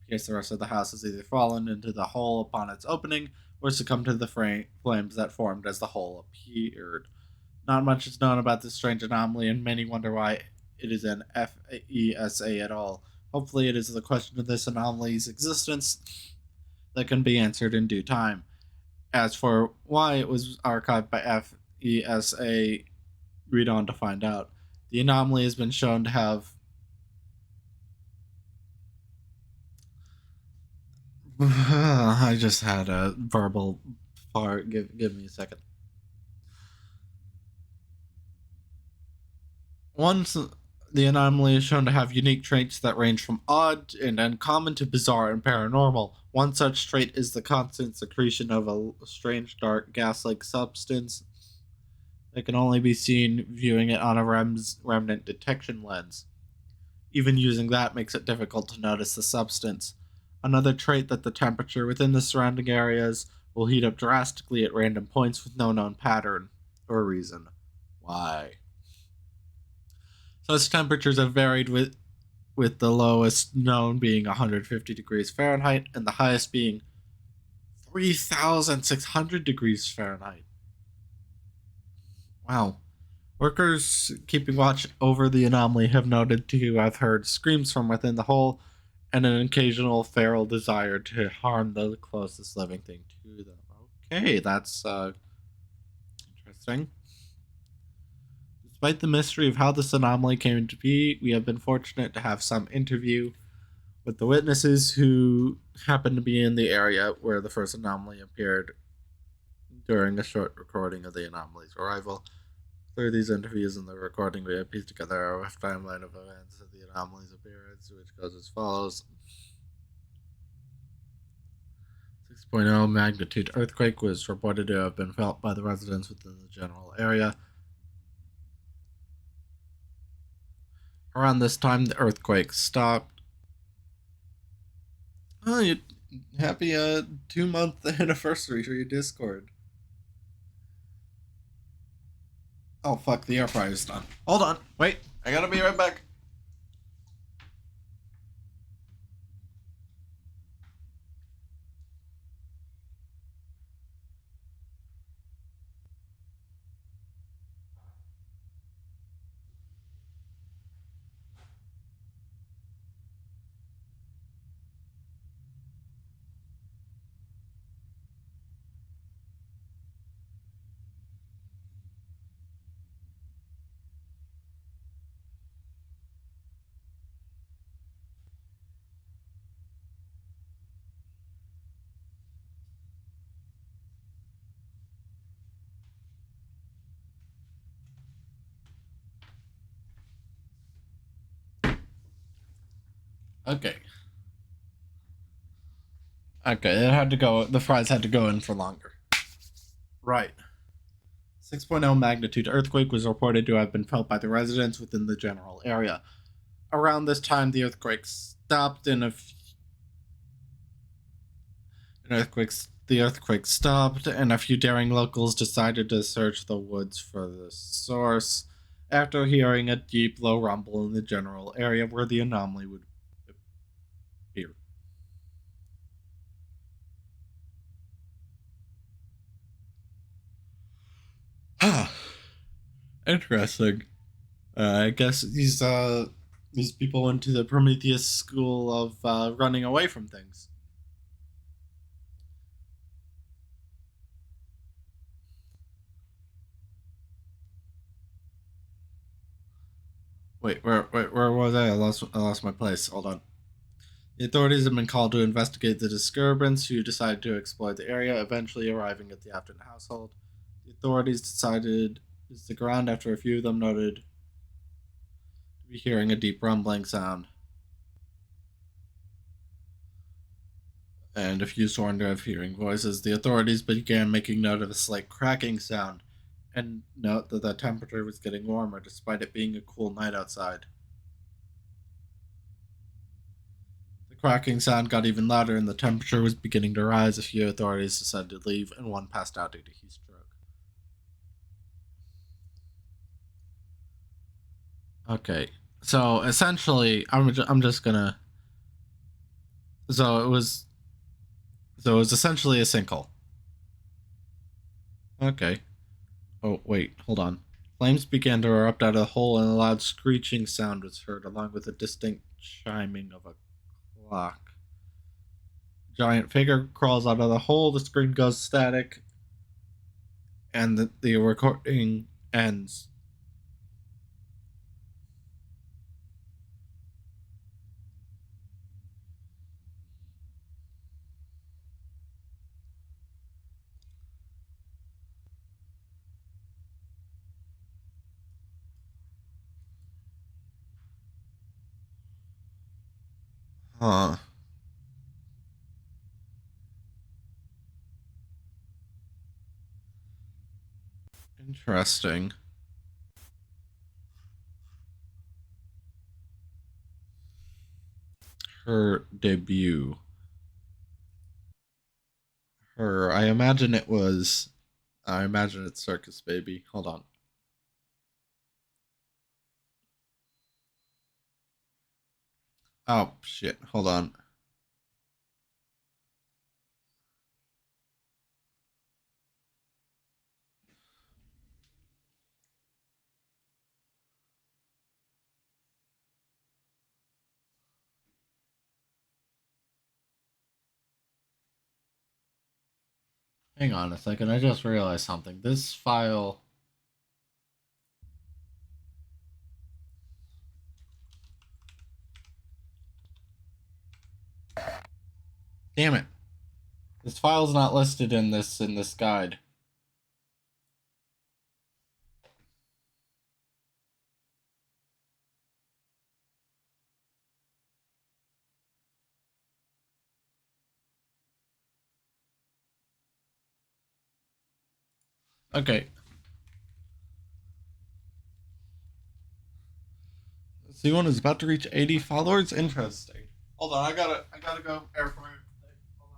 In case the rest of the house has either fallen into the hole upon its opening or succumbed to the flames that formed as the hole appeared. Not much is known about this strange anomaly, and many wonder why it is an FESA at all. Hopefully, it is the question of this anomaly's existence that can be answered in due time. As for why it was archived by FESA, read on to find out. The anomaly has been shown to have. I just had a verbal part. Give me a second. Once the anomaly is shown to have unique traits that range from odd and uncommon to bizarre and paranormal. One such trait is the constant secretion of a strange dark gas-like substance that can only be seen viewing it on a remnant detection lens. Even using that makes it difficult to notice the substance. Another trait that the temperature within the surrounding areas will heat up drastically at random points with no known pattern or reason. Why? Such temperatures have varied with the lowest known being 150 degrees Fahrenheit and the highest being 3,600 degrees Fahrenheit. Wow. Workers keeping watch over the anomaly have noted to have heard screams from within the hole and an occasional feral desire to harm the closest living thing to them. Okay, that's interesting. Despite the mystery of how this anomaly came to be, we have been fortunate to have some interview with the witnesses who happened to be in the area where the first anomaly appeared during a short recording of the anomaly's arrival. Through these interviews and the recording, we have pieced together a rough timeline of events of the anomaly's appearance, which goes as follows. 6.0 magnitude earthquake was reported to have been felt by the residents within the general area. Around this time, the earthquake stopped. Oh, happy 2-month anniversary for your Discord. Oh fuck, the air fryer's done. Hold on, wait, I gotta be right back. Okay. Okay, it had to go. The fries had to go in for longer. Right. 6.0 magnitude earthquake was reported to have been felt by the residents within the general area. Around this time, the earthquake stopped the earthquake stopped, and a few daring locals decided to search the woods for the source after hearing a deep, low rumble in the general area where the anomaly would appear. Interesting. I guess these people went to the Prometheus school of running away from things. Wait, where was I? I lost my place. Hold on. The authorities have been called to investigate the disturbance, who decided to explore the area, eventually arriving at the Afton household. The authorities decided to stick around after a few of them noted to be hearing a deep rumbling sound, and a few sworn to have hearing voices. The authorities began making note of a slight cracking sound, and note that the temperature was getting warmer despite it being a cool night outside. The cracking sound got even louder and the temperature was beginning to rise. A few authorities decided to leave, and one passed out due to heat stroke. Okay, so essentially, I'm just gonna. So it was so it was essentially a sinkhole. Okay. Oh wait, hold on. Flames began to erupt out of the hole, and a loud screeching sound was heard, along with a distinct chiming of a clock. A giant figure crawls out of the hole. The screen goes static, and the recording ends. Huh. Interesting. Her debut. Her. I imagine it was. I imagine it's Circus Baby. Hold on. Oh shit. Hold on. Hang on a second. I just realized something. This file. Damn it. This file's not listed in this guide. Okay. C1 is about to reach 80 followers. Interesting. Hold on, I gotta go air fryer. Hold on.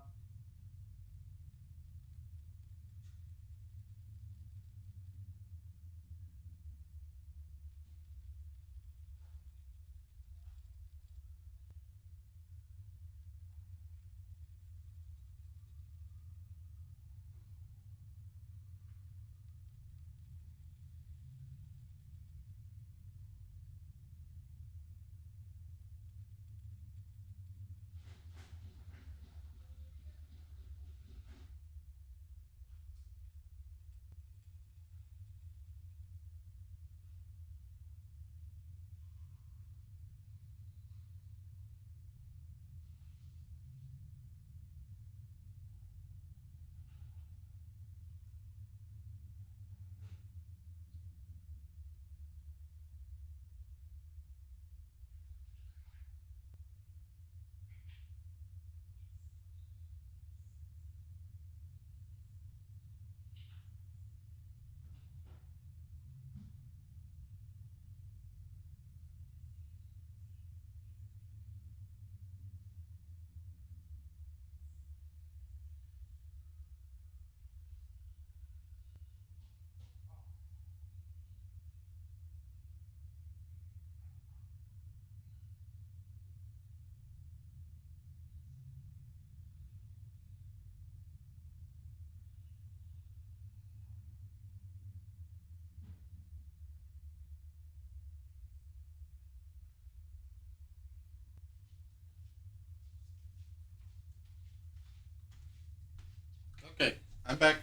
Okay, I'm back.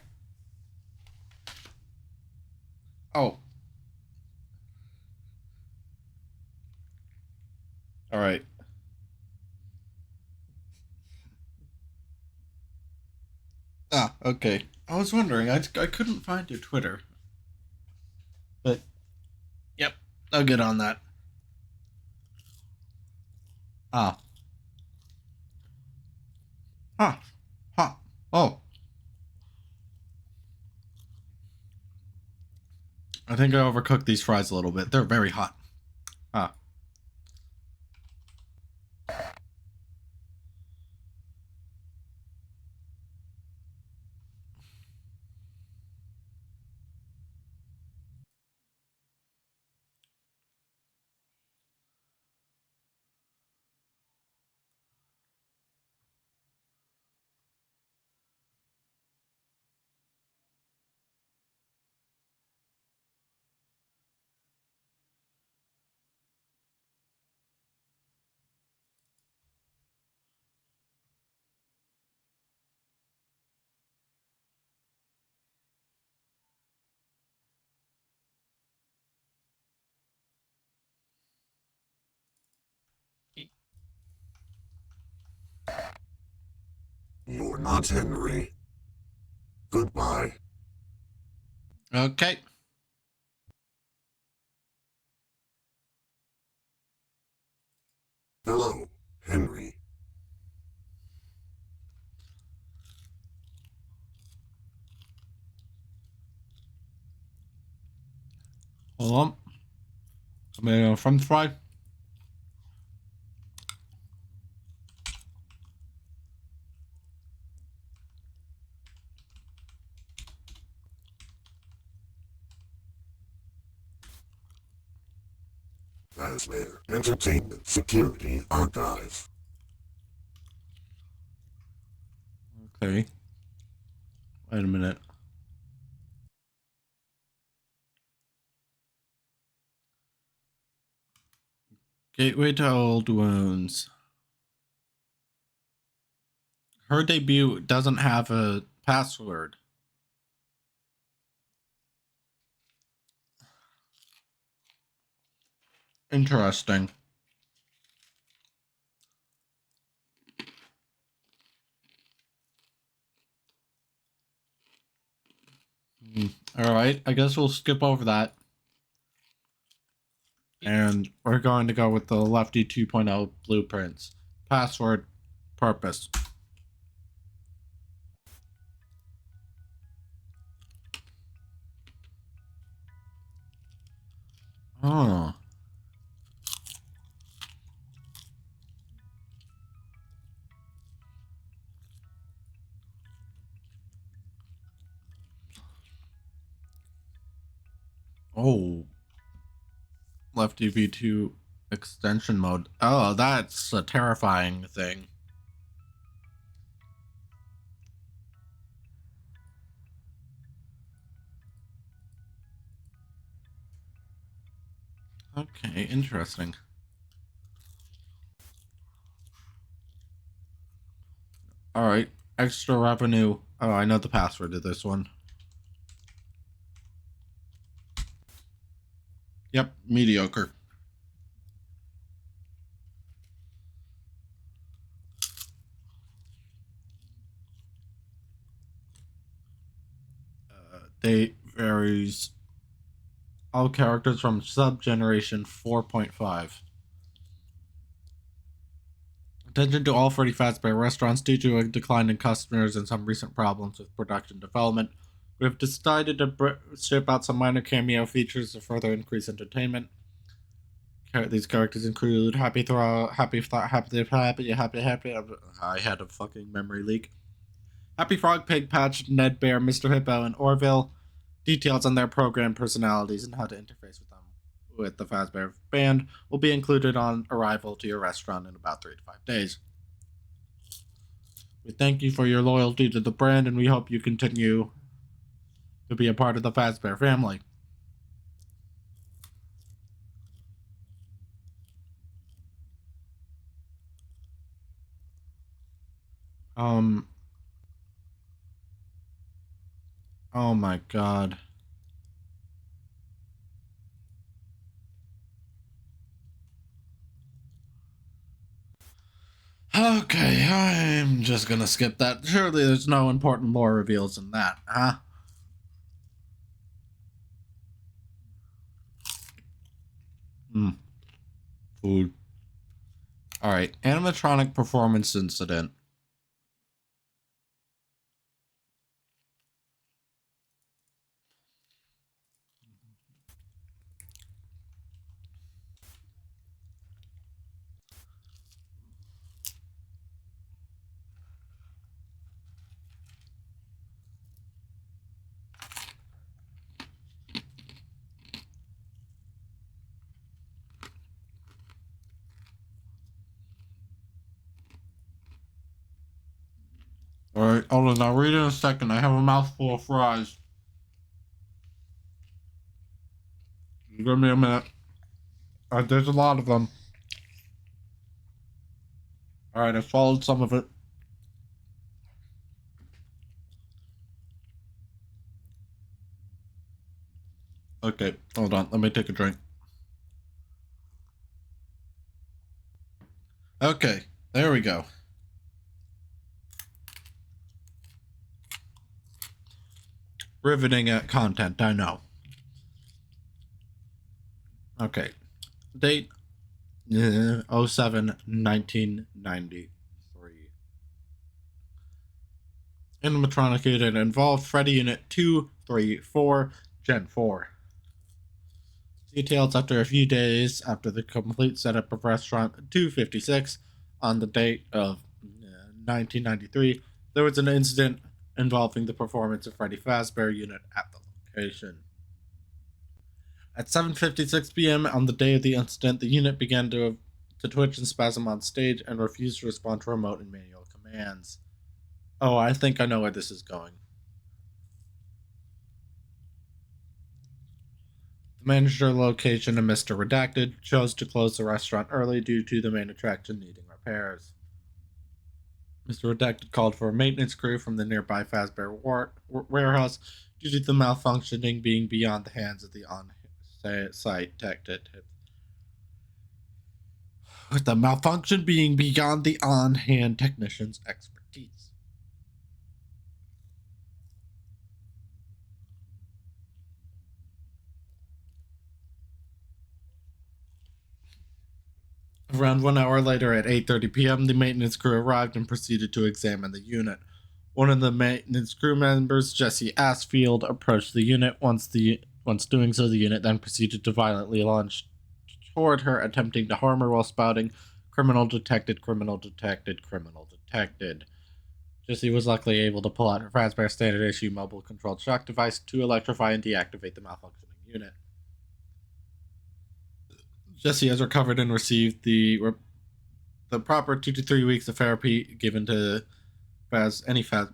Oh. All right. Ah, okay. I was wondering. I couldn't find your Twitter, but yep, I'll get on that. Ah. Huh. Huh. Oh. I think I overcooked these fries a little bit. They're very hot. Ah.
You're not Henry. Goodbye.
Okay.
Hello, Henry.
Hold on. I'm gonna French fry.
Fazbear Entertainment Security Archive.
Okay. Wait a minute. Gateway to Old Wounds. Her debut doesn't have a password. Interesting. All right. I guess we'll skip over that. And we're going to go with the Lefty 2.0 blueprints. Password, purpose. Oh. Oh. Lefty V2 extension mode. Oh, that's a terrifying thing. Okay, interesting. All right, extra revenue. Oh, I know the password to this one. Yep, mediocre. Date varies. All characters from sub-generation 4.5. Attention to all Freddy Fazbear restaurants due to a decline in customers and some recent problems with production development. We have decided to ship out some minor cameo features to further increase entertainment. These characters include Happy Throw, Happy Thought, Happy. I had a fucking memory leak. Happy Frog, Pig Patch, Ned Bear, Mr. Hippo, and Orville. Details on their program personalities and how to interface with them with the Fazbear Band will be included on arrival to your restaurant in about 3 to 5 days. We thank you for your loyalty to the brand, and we hope you continue to be a part of the Fazbear family. Um, Oh my god. Okay, I'm just gonna skip that. Surely there's no important lore reveals in that, huh? Food. Alright, animatronic performance incident. Alright, hold on, I'll read it in a second. I have a mouthful of fries. Give me a minute. There's a lot of them. Alright, I swallowed some of it. Okay, hold on, let me take a drink. Okay, there we go. Riveting content, I know. Okay, date 07/1993. Animatronic unit involved Freddy Unit 234, Gen 4. Details after a few days after the complete setup of Restaurant 256 on the date of 1993, there was an incident involving the performance of Freddy Fazbear Unit at the location. At 7:56 p.m. on the day of the incident, the unit began to twitch and spasm on stage and refused to respond to remote and manual commands. Oh, I think I know where this is going. The manager location and Mr. Redacted chose to close the restaurant early due to the main attraction needing repairs. Mr. Redacted called for a maintenance crew from the nearby Fazbear warehouse due to the malfunctioning being beyond the hands of the on-site detective. With the malfunction being beyond the on-hand technician's expertise. Around 1 hour later at 8:30 p.m., the maintenance crew arrived and proceeded to examine the unit. One of the maintenance crew members, Jesse Asfield, approached the unit. Once doing so, the unit then proceeded to violently launch toward her, attempting to harm her while spouting, "Criminal detected, criminal detected, criminal detected." Jesse was luckily able to pull out her Fazbear standard issue mobile controlled shock device to electrify and deactivate the malfunctioning unit. Jesse has recovered and received the proper 2 to 3 weeks of therapy given to any Fazbear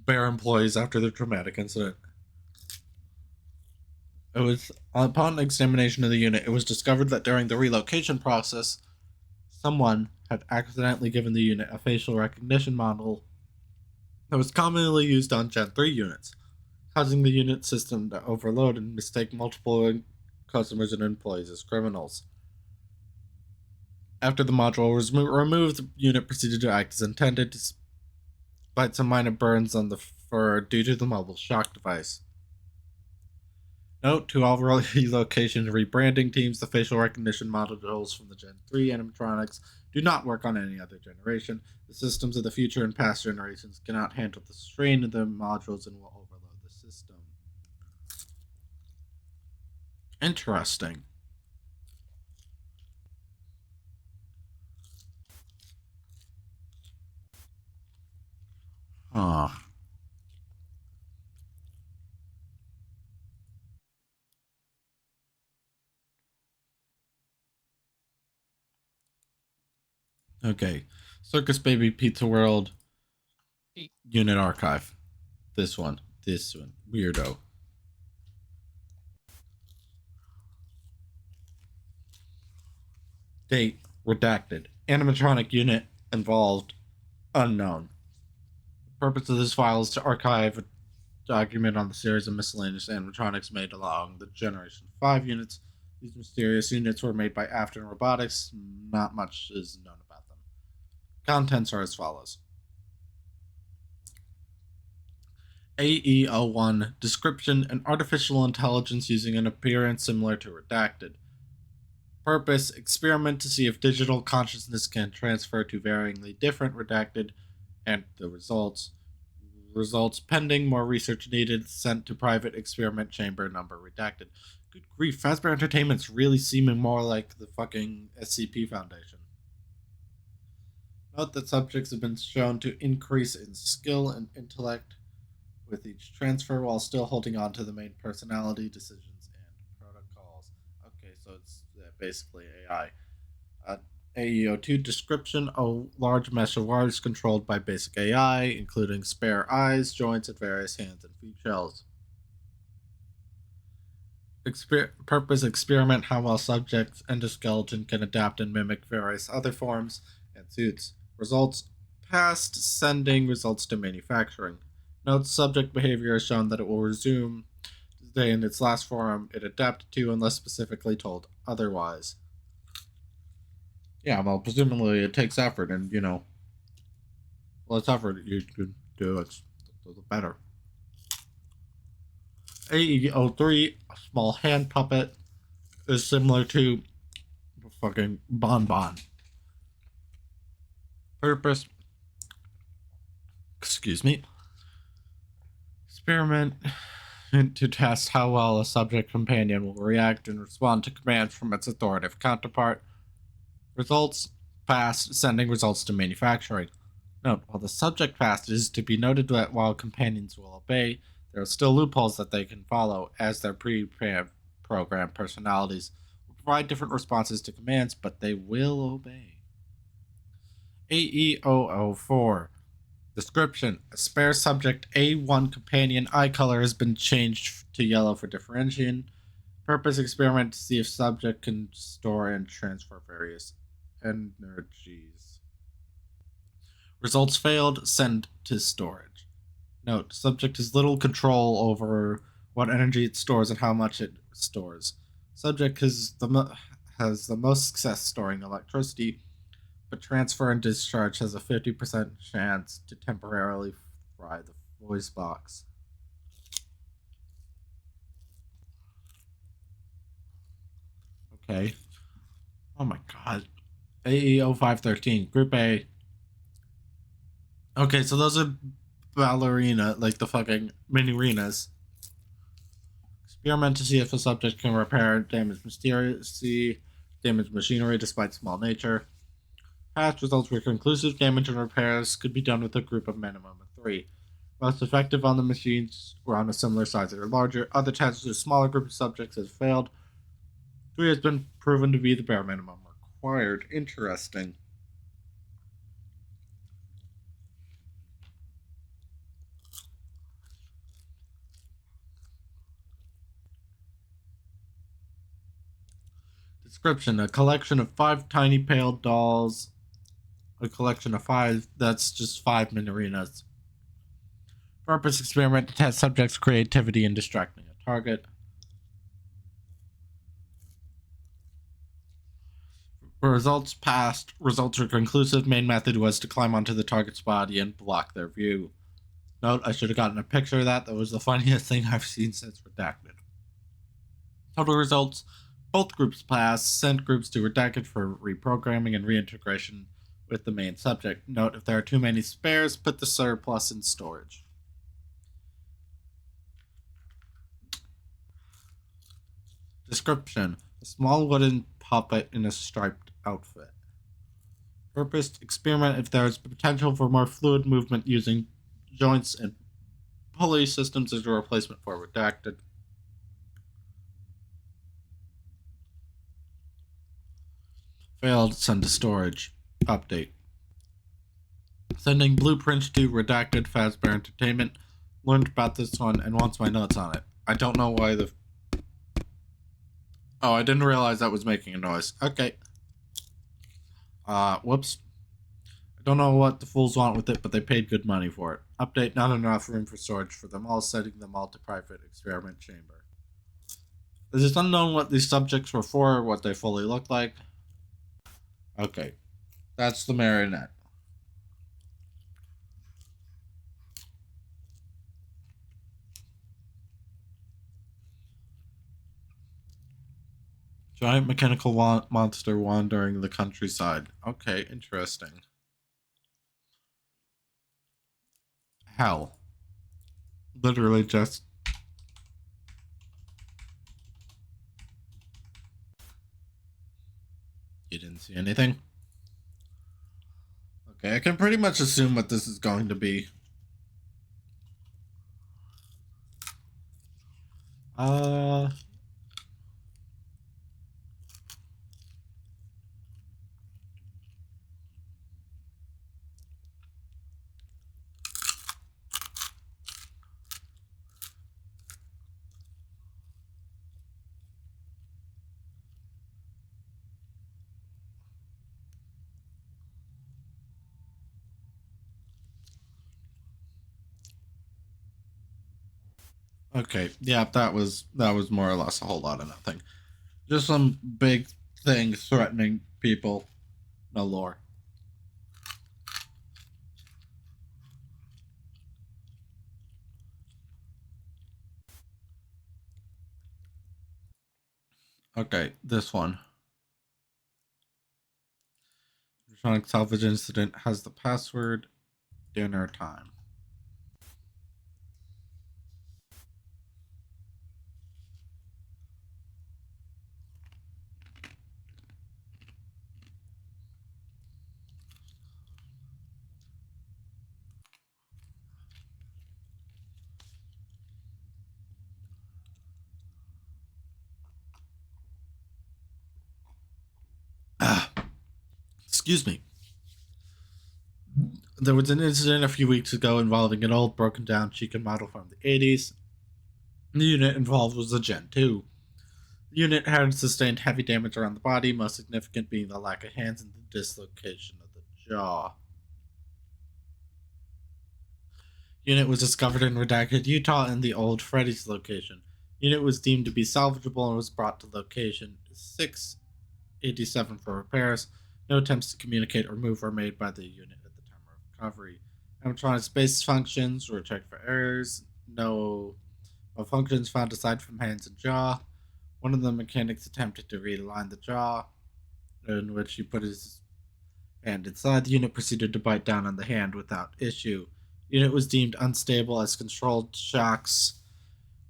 employees after the traumatic incident. It was upon examination of the unit, it was discovered that during the relocation process, someone had accidentally given the unit a facial recognition model that was commonly used on Gen 3 units, causing the unit system to overload and mistake multiple customers and employees as criminals. After the module was removed, the unit proceeded to act as intended, despite some minor burns on the fur due to the mobile shock device. Note to all relocation rebranding teams, the facial recognition modules from the Gen 3 animatronics do not work on any other generation. The systems of the future and past generations cannot handle the strain of the modules and will overload the system. Interesting. Huh. Okay. Circus Baby Pizza World Unit Archive. This one. Weirdo. Date redacted. Animatronic unit involved unknown. The purpose of this file is to archive document on the series of miscellaneous animatronics made along the Generation 5 units. These mysterious units were made by Afton Robotics. Not much is known about them. Contents are as follows. AE01 Description: an artificial intelligence using an appearance similar to Redacted. Purpose: experiment to see if digital consciousness can transfer to varyingly different Redacted, and the results pending more research needed, sent to private experiment chamber number Redacted. Good grief, Fazbear Entertainment's really seeming more like the fucking SCP Foundation. Note that subjects have been shown to increase in skill and intellect with each transfer while still holding on to the main personality, decisions, and protocols. Okay, so it's basically AI. AE02 Description: a large mesh of wires controlled by basic AI, including spare eyes, joints, and various hands and feet shells. Purpose: experiment how well subject's endoskeleton can adapt and mimic various other forms and suits. Results: past, sending results to manufacturing. Note: subject behavior has shown that it will resume today in its last form it adapted to unless specifically told otherwise. Yeah, well, presumably it takes effort, and less effort you can do, it's the better. AE03, a small hand puppet, is similar to fucking Bonbon. Purpose: excuse me. Experiment to test how well a subject companion will react and respond to commands from its authoritative counterpart. Results: past, sending results to manufacturing. Note: while the subject past is to be noted that while companions will obey, there are still loopholes that they can follow, as their pre-programmed personalities will provide different responses to commands, but they will obey. AE004 Description: a spare subject A1 companion eye color has been changed to yellow for differentiation. Purpose: experiment to see if subject can store and transfer various energies. Results failed, send to storage. Note: subject has little control over what energy it stores and how much it stores. Subject has the most success storing electricity, but transfer and discharge has a 50% chance to temporarily fry the voice box. Okay. Oh my god. AE0513, Group A. Okay, so those are ballerina, like the fucking mini arenas. Experiment to see if a subject can repair damaged machinery despite small nature. Past results were conclusive. Damage and repairs could be done with a group of minimum of 3. Most effective on the machines were on a similar size or larger. Other tests with a smaller group of subjects has failed. 3 has been proven to be the bare minimum required. Interesting. Description: a collection of 5 tiny pale dolls. A collection of 5, that's just 5 minarinas. Purpose: experiment to test subjects' creativity in distracting a target. Results passed. Results are conclusive. Main method was to climb onto the target's body and block their view. Note: I should have gotten a picture of that. That was the funniest thing I've seen since Redacted. Total results: both groups passed. Sent groups to Redacted for reprogramming and reintegration with the main subject. Note: if there are too many spares, put the surplus in storage. Description: a small wooden puppet in a striped outfit. Purpose: experiment if there is potential for more fluid movement using joints and pulley systems as a replacement for Redacted. Failed, send to storage. Update: sending blueprints to Redacted Fazbear Entertainment. Learned about this one and wants my notes on it. I don't know why the... Oh, I didn't realize that was making a noise. Okay. Whoops. I Don't know what the fools want with it, but they paid good money for it. Update, not enough room for storage for them all, sending them all to private experiment chamber. It is unknown what these subjects were for or what they fully looked like. Okay, that's the marionette. Giant mechanical monster wandering the countryside. Okay, interesting. Hell. Literally just... You didn't see anything? Okay, I can pretty much assume what this is going to be. Uh... Okay, yeah, that was more or less a whole lot of nothing. Just some big thing threatening people. No lore. Okay, this one. Electronic salvage incident has the password dinner time. Ah, excuse me. There was an incident a few weeks ago involving an old broken down Chica model from the 80s. The unit involved was a Gen 2. The unit had sustained heavy damage around the body, most significant being the lack of hands and the dislocation of the jaw. Unit was discovered in Redacted, Utah in the old Freddy's location. Unit was deemed to be salvageable and was brought to location 687 for repairs. No attempts to communicate or move were made by the unit at the time of recovery. Animatronic space functions were checked for errors. No functions found aside from hands and jaw. One of the mechanics attempted to realign the jaw, in which he put his hand inside. The unit proceeded to bite down on the hand without issue. The unit was deemed unstable as controlled shocks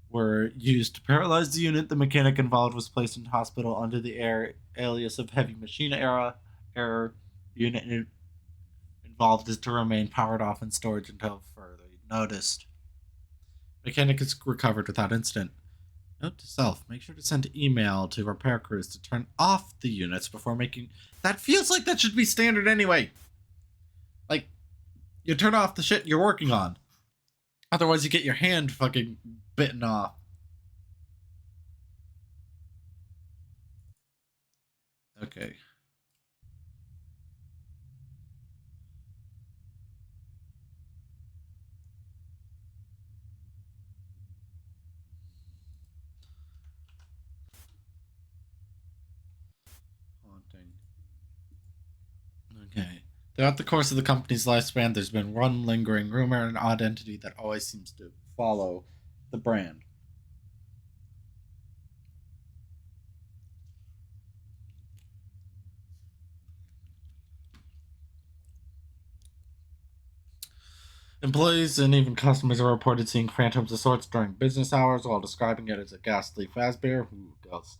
were used to paralyze the unit. The mechanic involved was placed in hospital under the alias of Heavy Machine Error. The unit involved is to remain powered off in storage until further noticed. Mechanic is recovered without incident. Note to self, make sure to send email to repair crews to turn off the units before making... That feels like that should be standard anyway. Like, you turn off the shit you're working on. Otherwise you get your hand fucking bitten off. Okay. Haunting. Okay. Throughout the course of the company's lifespan, there's been one lingering rumor, an odd entity that always seems to follow the brand. Employees and even customers are reported seeing phantoms of sorts during business hours while describing it as a ghastly Fazbear. Ooh, ghost.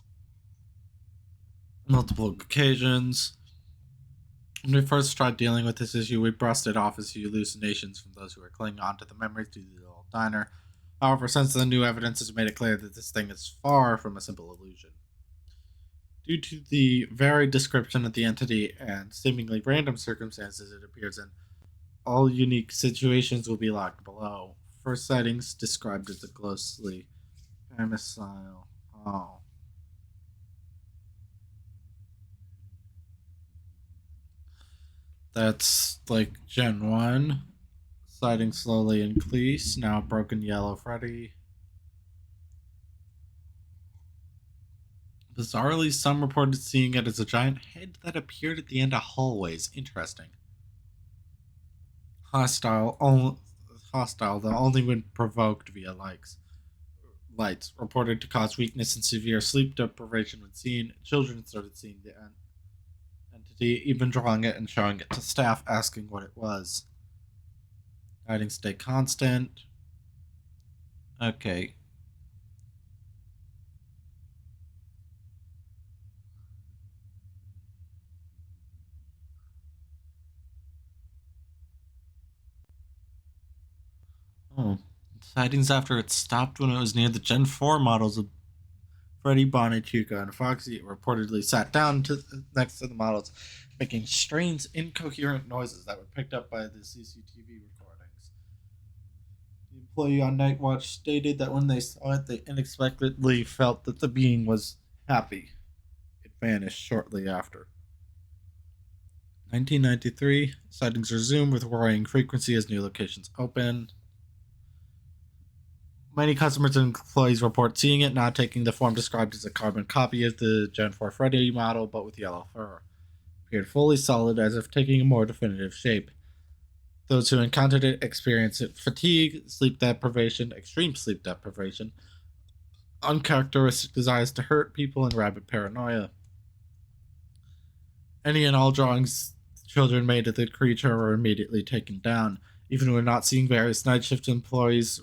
Multiple occasions. When we first tried dealing with this issue, we brushed it off as hallucinations from those who were clinging on to the memories due to the old diner. However, since the new evidence has made it clear that this thing is far from a simple illusion. Due to the varied description of the entity and seemingly random circumstances it appears in, all unique situations will be locked below. First sightings described as a ghostly domicile. Oh. That's like Gen 1. Sliding slowly increase. Now broken yellow Freddy. Bizarrely, some reported seeing it as a giant head that appeared at the end of hallways. Interesting. Hostile, though only when provoked via lights. Reported to cause weakness and severe sleep deprivation when seen. Children started seeing the entity, even drawing it and showing it to staff, asking what it was. Hiding stay constant. Okay. Oh. Sightings after it stopped when it was near the Gen 4 models of Freddy, Bonnie, Chica, and Foxy reportedly sat down next to the models, making strange, incoherent noises that were picked up by the CCTV recordings. The employee on night watch stated that when they saw it, they unexpectedly felt that the being was happy. It vanished shortly after. 1993, sightings resumed with worrying frequency as new locations open. Many customers and employees report seeing it, not taking the form described as a carbon copy of the Gen 4 Freddy model, but with yellow fur. Appeared fully solid, as if taking a more definitive shape. Those who encountered it experienced fatigue, sleep deprivation, extreme sleep deprivation, uncharacteristic desires to hurt people, and rabid paranoia. Any and all drawings children made of the creature were immediately taken down. Even when not seeing, various night shift employees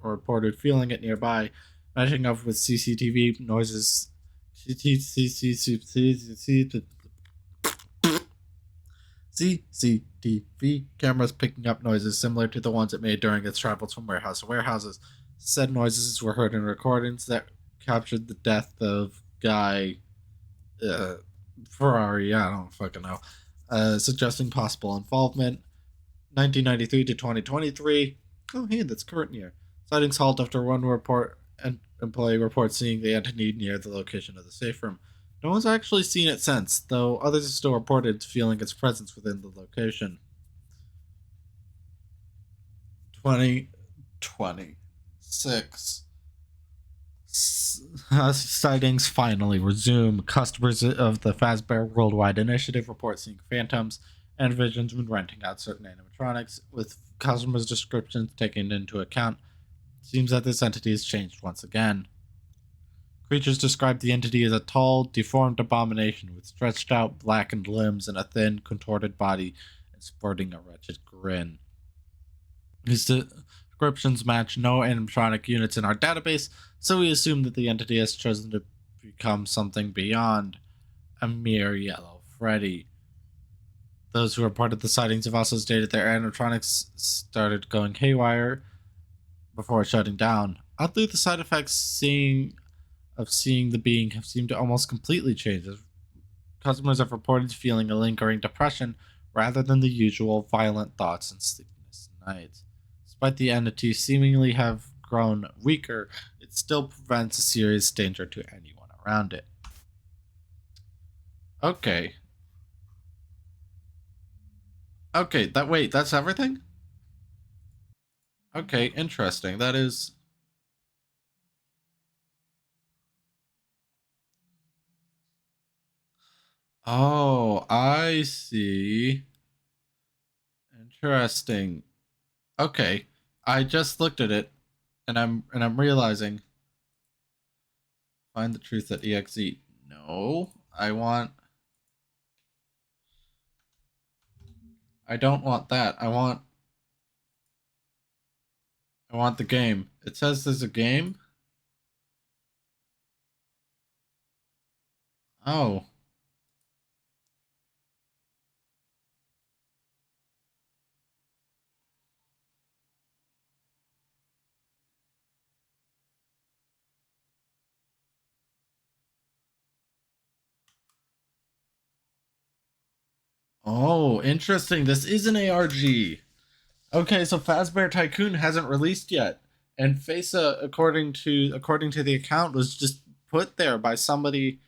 reported feeling it nearby, matching up with CCTV noises. CCTV cameras picking up noises similar to the ones it made during its travels from warehouse to warehouses. Said noises were heard in recordings that captured the death of Guy Ferrari, I don't fucking know, suggesting possible involvement. 1993 to 2023. Oh, hey, that's current year. Sightings halt after one report and employee reports seeing the entity near the location of the safe room. No one's actually seen it since, though others have still reported feeling its presence within the location. 2026. Sightings finally resume. Customers of the Fazbear Worldwide Initiative report seeing phantoms and visions when renting out certain animatronics, with customers' descriptions taken into account. Seems that this entity has changed once again. Creatures describe the entity as a tall, deformed abomination with stretched out, blackened limbs and a thin, contorted body, and sporting a wretched grin. His descriptions match no animatronic units in our database, so we assume that the entity has chosen to become something beyond a mere yellow Freddy. Those who reported the sightings have also stated their animatronics started going haywire before shutting down. Oddly, the side effects of seeing the being have seemed to almost completely change, as customers have reported feeling a lingering depression rather than the usual violent thoughts and sleepless nights. Despite the entity seemingly have grown weaker, it still presents a serious danger to anyone around it. Okay. Okay, that's everything? Okay, interesting. That is. Oh, I see. Interesting. Okay. I just looked at it and I'm realizing, find the truth at exe. No. I don't want that. I want the game. It says there's a game? Oh. Oh, interesting. This is an ARG. Okay, so Fazbear Tycoon hasn't released yet, and FESA, according to the account, was just put there by somebody.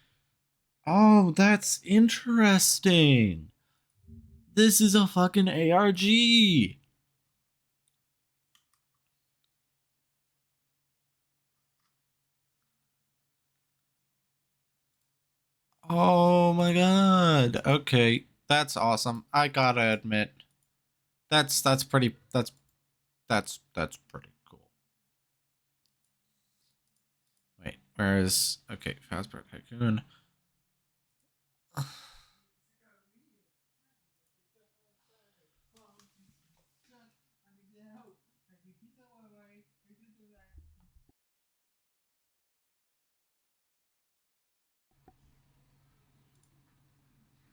Oh, that's interesting. This is a fucking ARG. Oh my god. Okay, that's awesome. I gotta admit, that's pretty. That's pretty cool. Wait, where is okay? Fazbear Tycoon.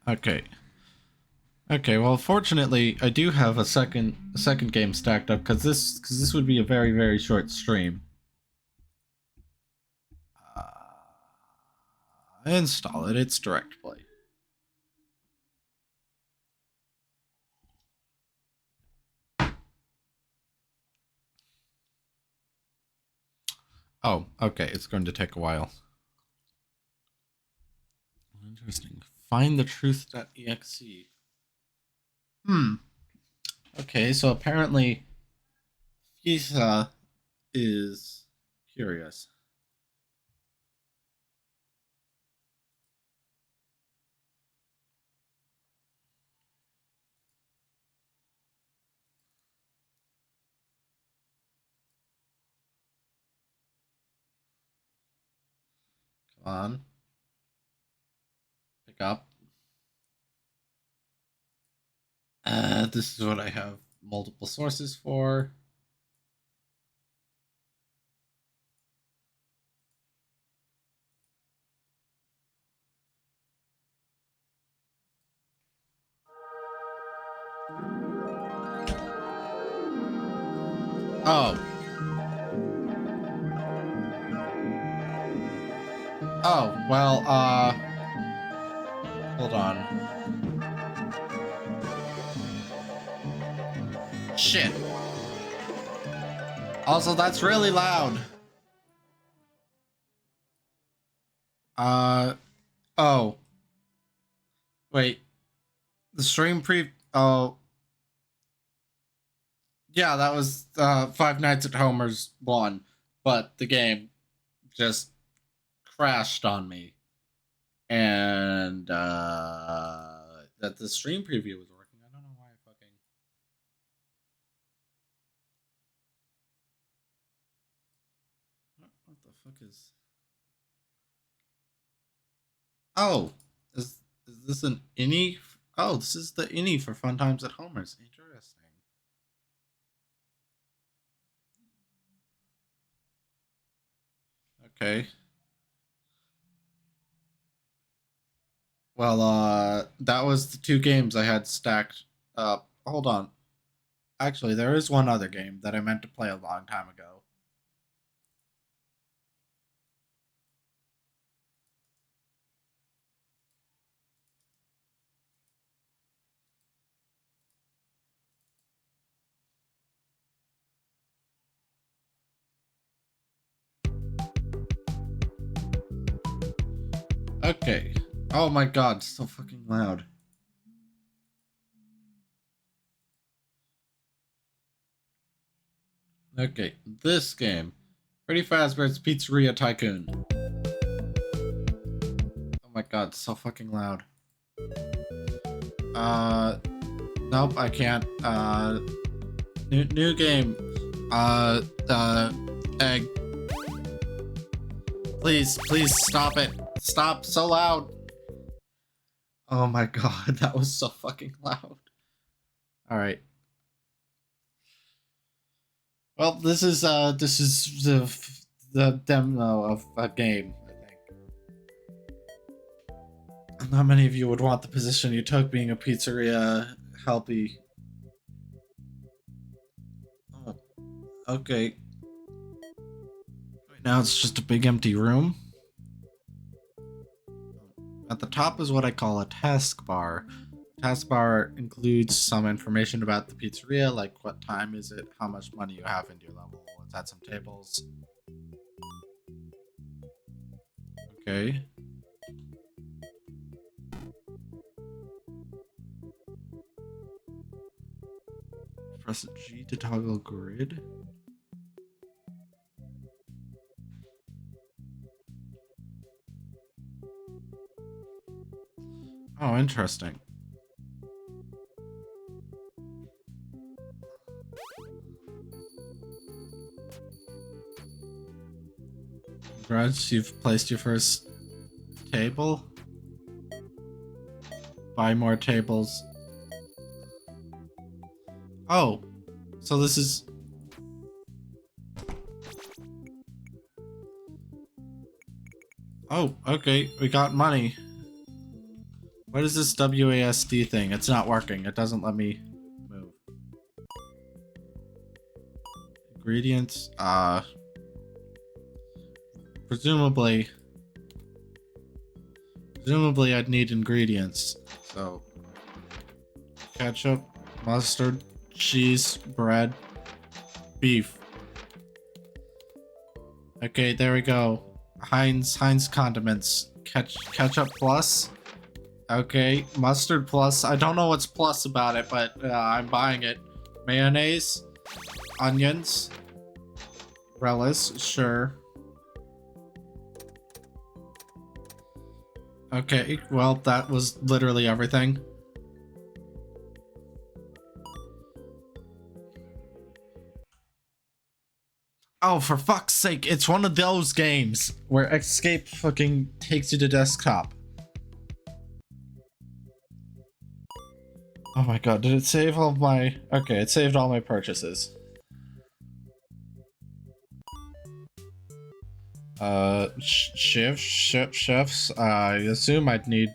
Okay. Okay, well, fortunately, I do have a second game stacked up because this would be a very short stream. Uh, install it. It's direct play. Oh, okay. It's going to take a while. Interesting. Find the truth.exe. Okay, so apparently Isa is curious. Come on. Pick up. This is what I have multiple sources for. Oh. Oh, well, hold on. Shit. Also, that's really loud. Oh. Wait. The stream oh. Yeah, that was, Five Nights at Homer's one. But the game just crashed on me. And, that the stream preview was working. I don't know why I fucking... What the fuck is... Oh, is this an innie? Oh, this is the innie for Fun Times at Homer's. Interesting. Okay. Well, that was the two games I had stacked up. Hold on. Actually, there is one other game that I meant to play a long time ago. Okay. Oh my god, it's so fucking loud. Okay, this game. Freddy Fazbear's Pizzeria Tycoon. Oh my god, it's so fucking loud. Nope, I can't. New game. Egg. Please stop it. Stop, so loud. Oh my god, that was so fucking loud. Alright. Well, this is the demo of a game, I think. Not many of you would want the position you took being a pizzeria helpy. Oh, okay. Right now it's just a big empty room. At the top is what I call a taskbar. Taskbar includes some information about the pizzeria, like what time is it, how much money you have in your level. Let's add some tables. Okay. Press G to toggle grid. Oh, interesting. Congrats, you've placed your first table. Buy more tables. Oh, so this is... Oh, okay, we got money. What is this WASD thing? It's not working. It doesn't let me move. Ingredients, presumably I'd need ingredients. So, ketchup, mustard, cheese, bread, beef. Okay, there we go. Heinz condiments. Ketchup plus. Okay, mustard plus. I don't know what's plus about it, but I'm buying it. Mayonnaise, onions, relish, sure. Okay, well, that was literally everything. Oh, for fuck's sake, it's one of those games where escape fucking takes you to desktop. Oh my god, did it save all my... Okay, it saved all my purchases. Chefs, I assume I'd need...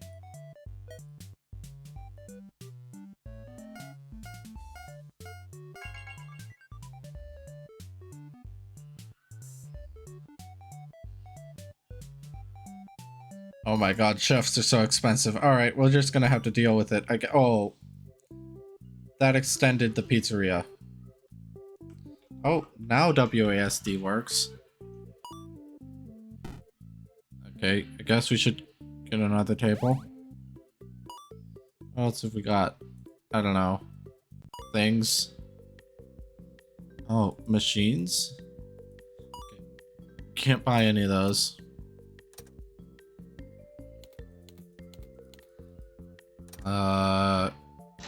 Oh my god, chefs are so expensive. Alright, we're just gonna have to deal with it. Oh. That extended the pizzeria. Oh, now WASD works. Okay, I guess we should get another table. What else have we got? I don't know. Things. Oh, machines? Can't buy any of those.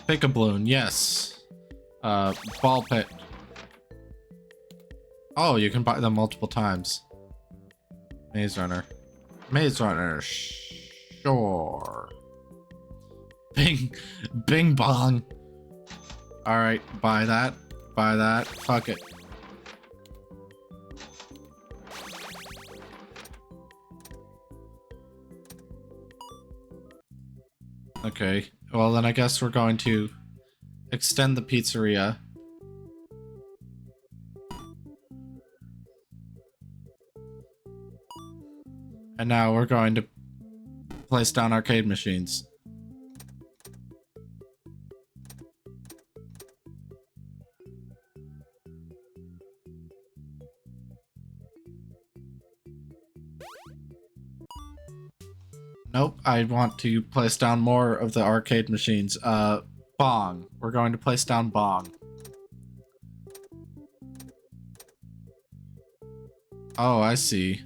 Pick-a-balloon, yes. Ball pit. Oh, you can buy them multiple times. Maze runner. Maze runner, sure. Bing bong. Alright, buy that. Buy that. Fuck it. Okay, well then I guess we're going to extend the pizzeria. And now we're going to place down arcade machines. Nope, I want to place down more of the arcade machines. Bong. We're going to place down bong. Oh, I see.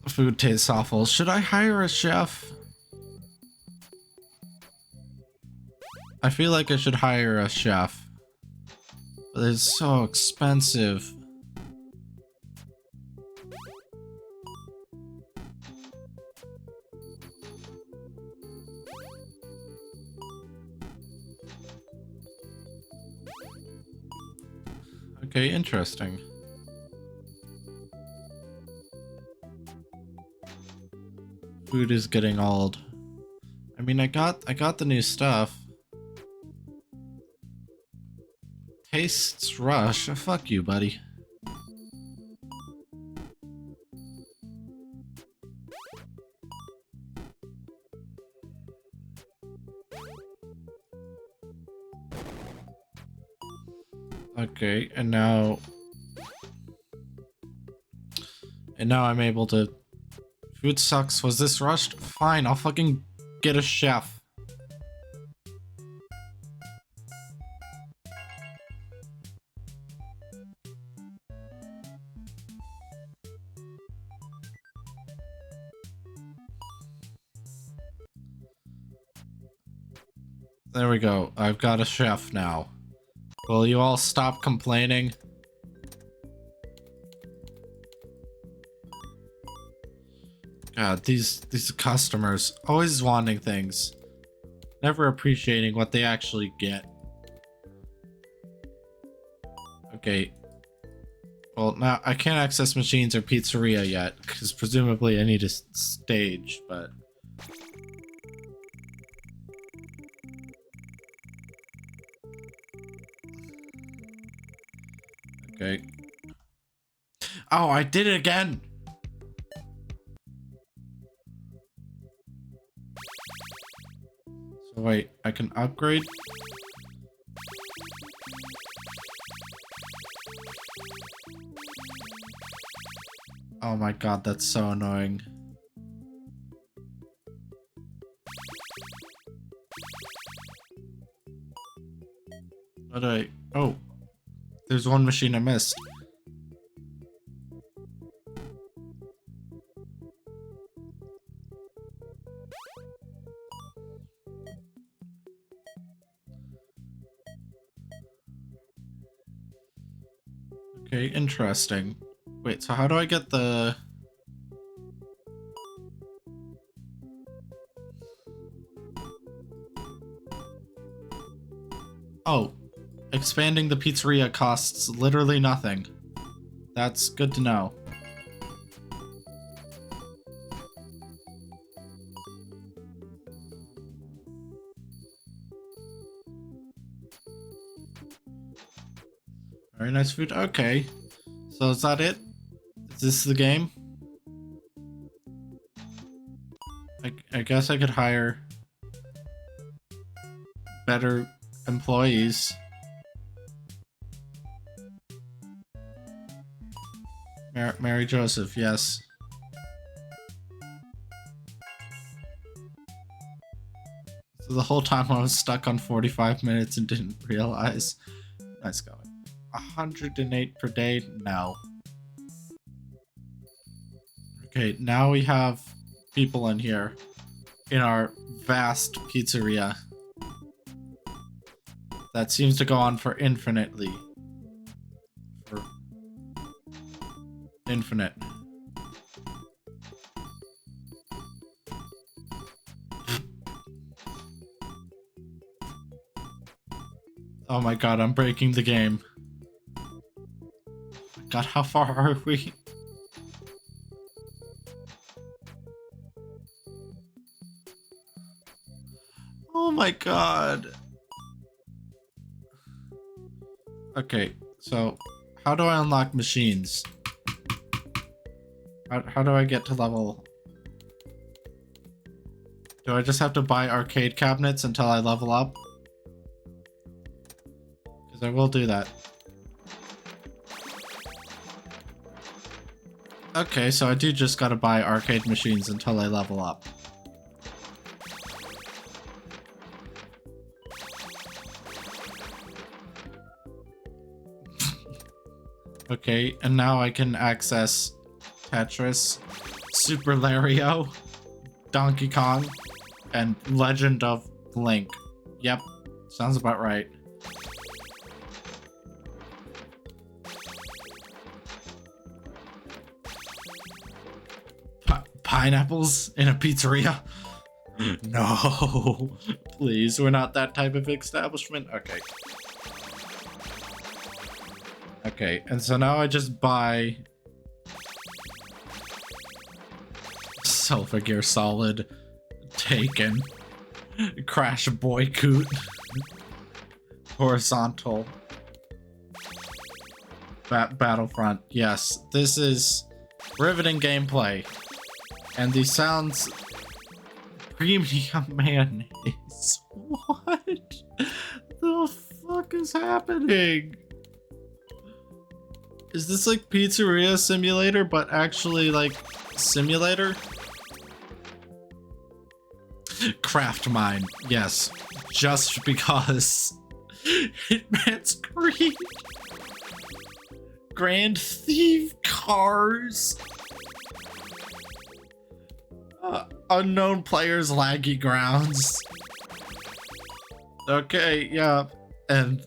Food tastes awful. Should I hire a chef? I feel like I should hire a chef. But it's so expensive. Okay, interesting. Food is getting old. I mean, I got the new stuff. Tastes rush. Fuck you, buddy. Okay, and now I'm able to. Food sucks. Was this rushed? Fine, I'll fucking get a chef. There we go. I've got a chef now. Will you all stop complaining? God, these customers always wanting things, never appreciating what they actually get. Okay. Well, now I can't access machines or pizzeria yet, because presumably I need a stage, but... Okay. Oh, I did it again! So wait, I can upgrade? Oh my god, that's so annoying. What do I... Oh. There's one machine I missed. Okay, interesting. Wait, so how do I get the... Oh, expanding the pizzeria costs literally nothing. That's good to know. Very nice food. Okay. So is that it? Is this the game? I guess I could hire better employees. Mary Joseph, yes. So the whole time I was stuck on 45 minutes and didn't realize. Nice going. 108 per day? No. Okay, now we have people in here in our vast pizzeria that seems to go on for infinitely. For infinite. Oh my god, I'm breaking the game. God, how far are we? Oh my god. Okay, so how do I unlock machines? How do I get to level? Do I just have to buy arcade cabinets until I level up? Because I will do that. Okay, so I do just gotta buy arcade machines until I level up. Okay, and now I can access Tetris, Super Lario, Donkey Kong, and Legend of Link. Yep, sounds about right. Pineapples in a pizzeria? No, please, we're not that type of establishment. Okay. Okay, and so now I just buy Silver Gear Solid, Taken, Crash Boycoot, Horizontal, Battlefront. Yes, this is riveting gameplay. And the sounds premium mayonnaise. What the fuck is happening? Is this like Pizzeria Simulator, but actually like simulator? Craft mine, yes. Just because. Hitman's Creed. Grand Thief Cars. Unknown players laggy grounds. Okay, yeah. And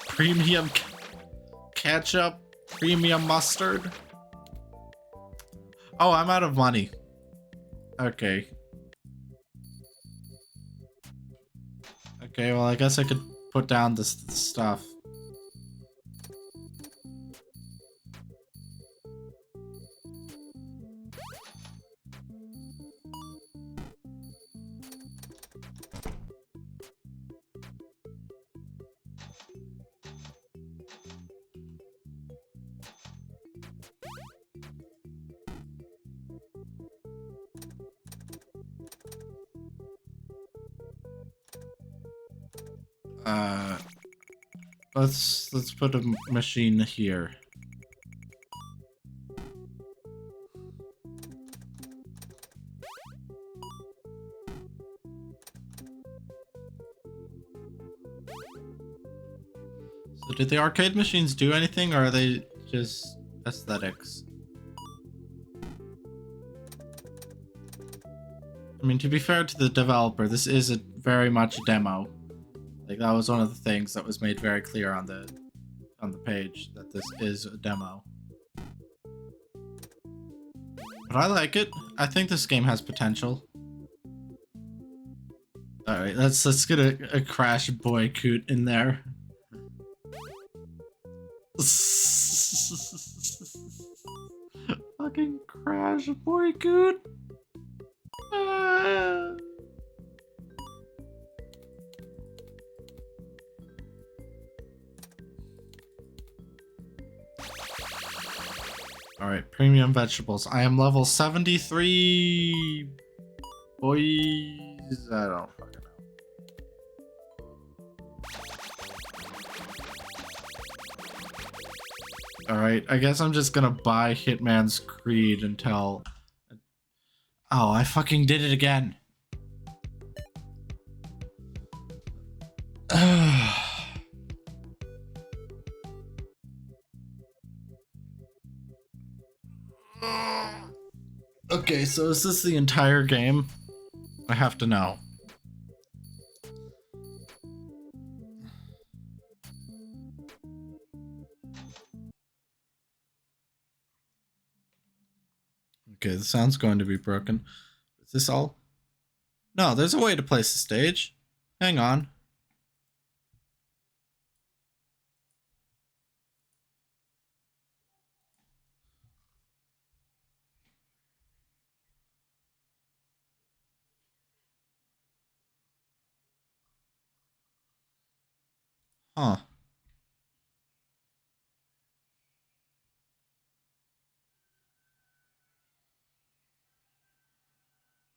premium ketchup, premium mustard. Oh, I'm out of money. Okay. Okay, well, I guess I could put down this stuff. Let's put a machine here. So did the arcade machines do anything, or are they just aesthetics? I mean, to be fair to the developer, this is a very much a demo. Like, that was one of the things that was made very clear on the page, that this is a demo. But I like it. I think this game has potential. Alright, let's get a Crash Boycoot in there. Fucking Crash Boycoot. Alright, premium vegetables. I am level 73. Boys, I don't fucking know. Alright, I guess I'm just gonna buy Hitman's Creed until... Oh, I fucking did it again. Okay, so is this the entire game? I have to know. Okay, the sound's going to be broken. Is this all? No, there's a way to place the stage. Hang on. Huh.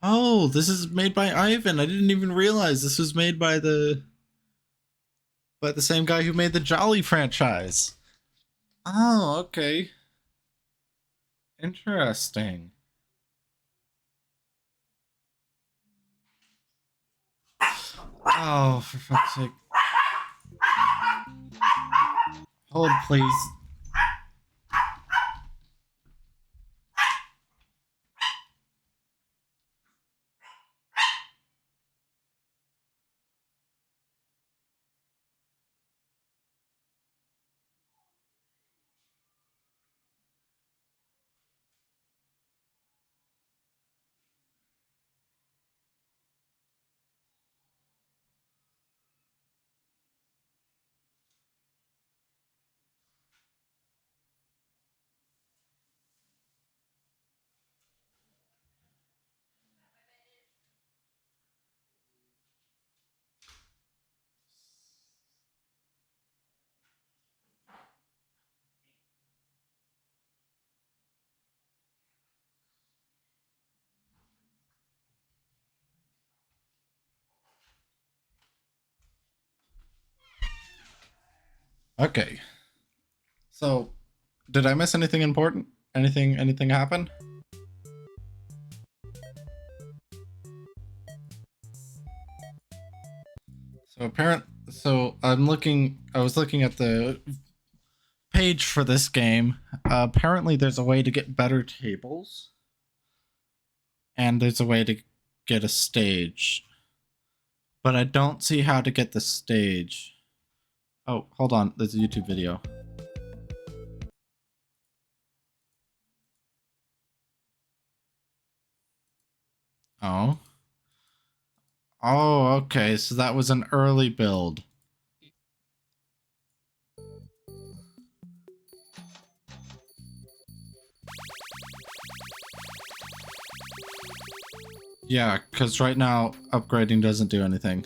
Oh, this is made by Ivan. I didn't even realize this was made by the same guy who made the Jolly franchise. Oh, okay. Interesting. Oh, for fuck's sake. Hold, please. Okay. So, Did I miss anything important? Anything happen? So I was looking at the page for this game. Apparently there's a way to get better tables. And there's a way to get a stage. But I don't see how to get the stage. Oh, hold on. There's a YouTube video. Oh. Oh, okay. So that was an early build. Yeah, because right now upgrading doesn't do anything.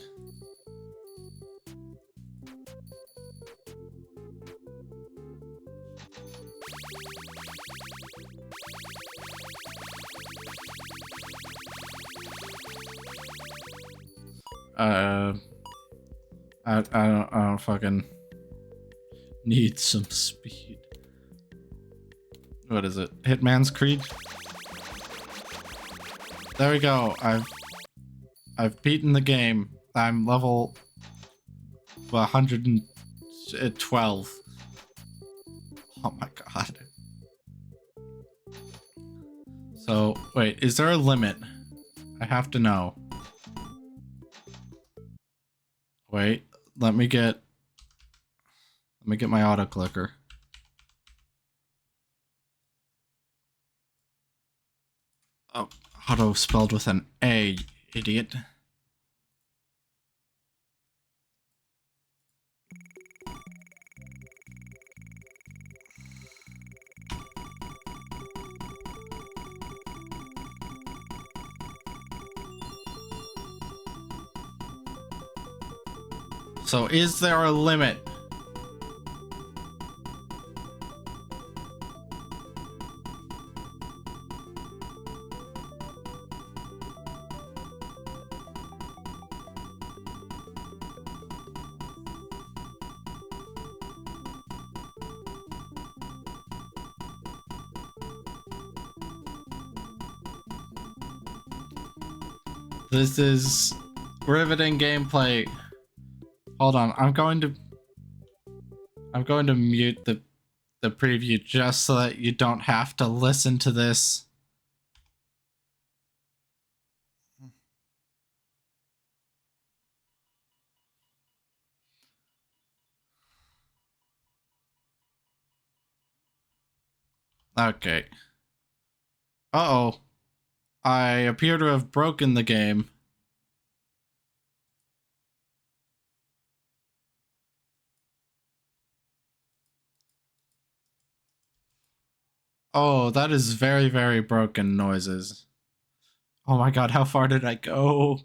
I don't fucking need some speed. What is it? Hitman's Creed? There we go. I've beaten the game. I'm level 112. Oh my god. So, wait, is there a limit? I have to know. Wait, let me get my auto clicker. Oh, auto spelled with an A, idiot. So is there a limit? This is riveting gameplay. Hold on, I'm going to mute the preview just so that you don't have to listen to this. Okay. Uh-oh. I appear to have broken the game. Oh, that is very, very broken noises. Oh my god, how far did I go?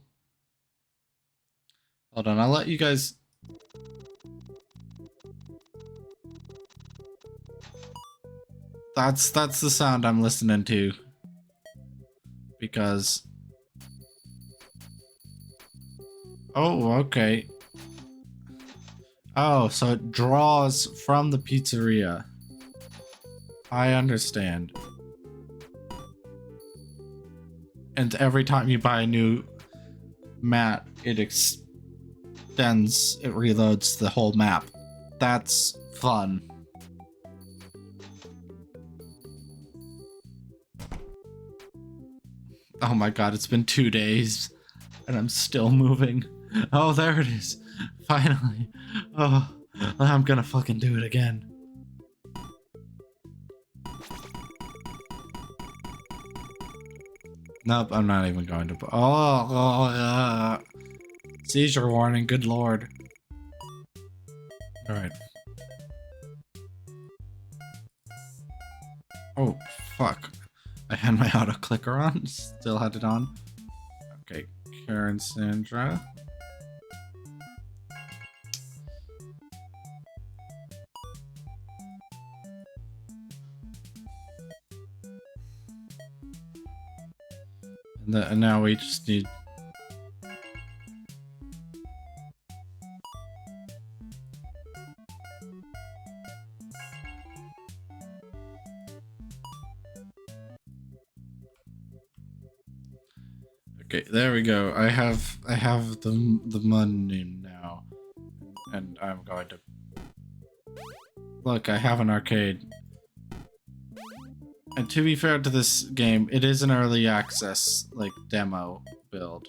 Hold on, I'll let you guys... That's the sound I'm listening to. Because... Oh, okay. Oh, so it draws from the pizzeria. I understand. And every time you buy a new mat, it extends, it reloads the whole map. That's fun. Oh my god, it's been 2 days and I'm still moving. Oh, there it is. Finally. Oh, I'm gonna fucking do it again. Nope, I'm not even going to. Seizure warning, good lord. Alright. Oh, fuck. I had my auto clicker on, still had it on. Okay, Karen Sandra. And now we just need... Okay, there we go. I have the money now, and I'm going to look. I have an arcade, and to be fair to this game, it is an early access like demo build.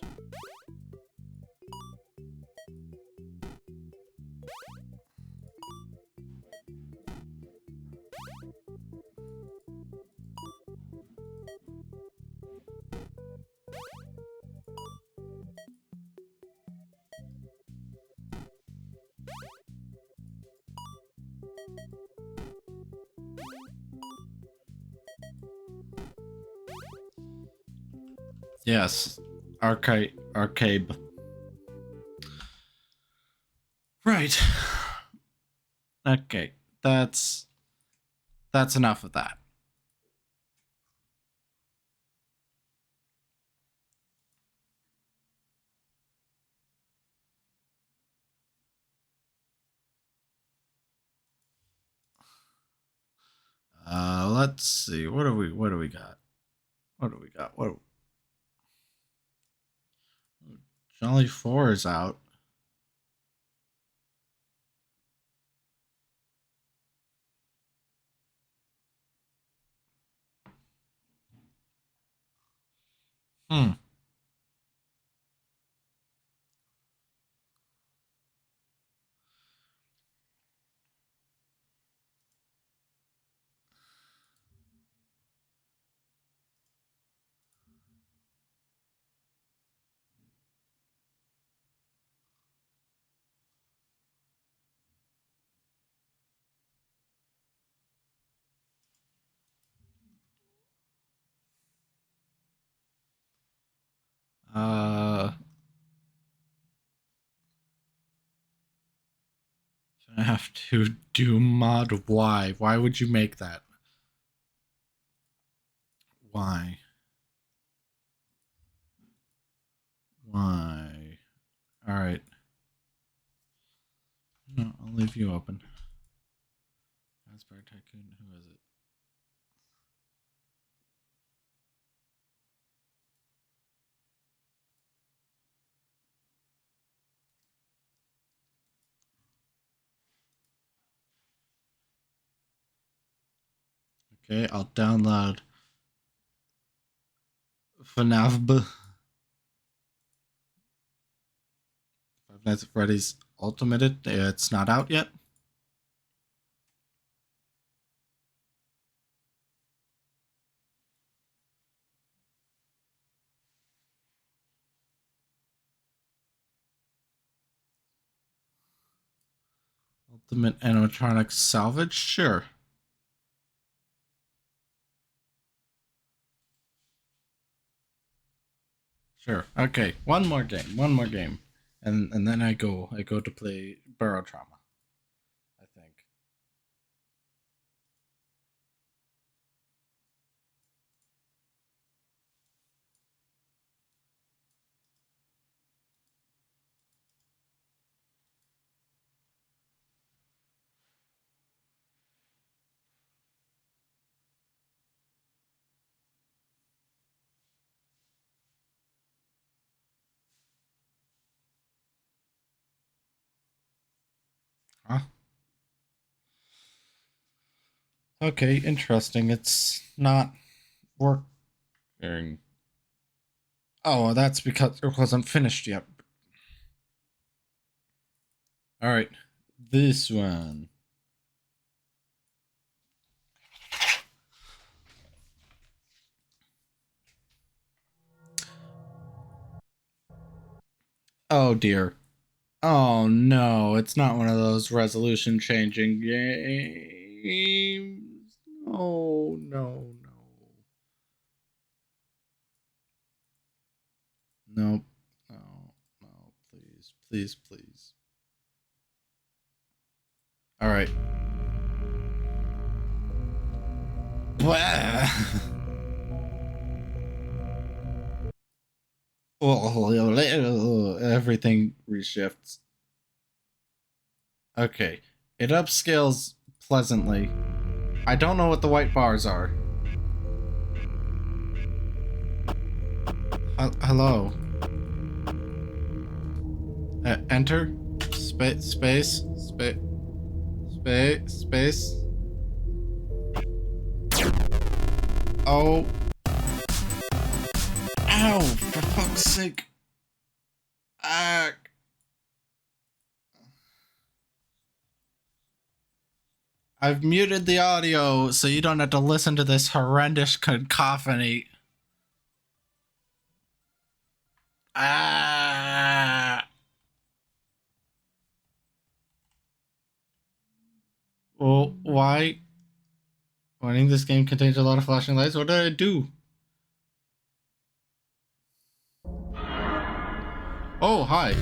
Yes, arcade. Right. Okay, that's enough of that. Let's see. What do we got? What do we got? What Jolly 4 is out. Hmm. Uh, I have to do mod. Why? Why would you make that? Why? Why? All right. No, I'll leave you open. Raspberry Tycoon. Who is it? Okay, I'll download Fnaf. Five Nights at Freddy's Ultimate. It's not out yet. Ultimate animatronic salvage. Sure. Sure. Okay. One more game. One more game, and then I go to play Burrow Trauma. I think. Huh? Okay. Interesting. It's not working. Oh, that's because it wasn't finished yet. All right. This one. Oh dear. Oh no, it's not one of those resolution changing games. No, no, no. Nope. No, no, please, please, please. All right. Everything reshifts. Okay. It upscales pleasantly. I don't know what the white bars are. Hello. Enter. Space. Oh. Ow! For fuck's sake. Ah. I've muted the audio so you don't have to listen to this horrendous cacophony. Ah. Well, why? Warning, this game contains a lot of flashing lights. What did I do? Oh, hi.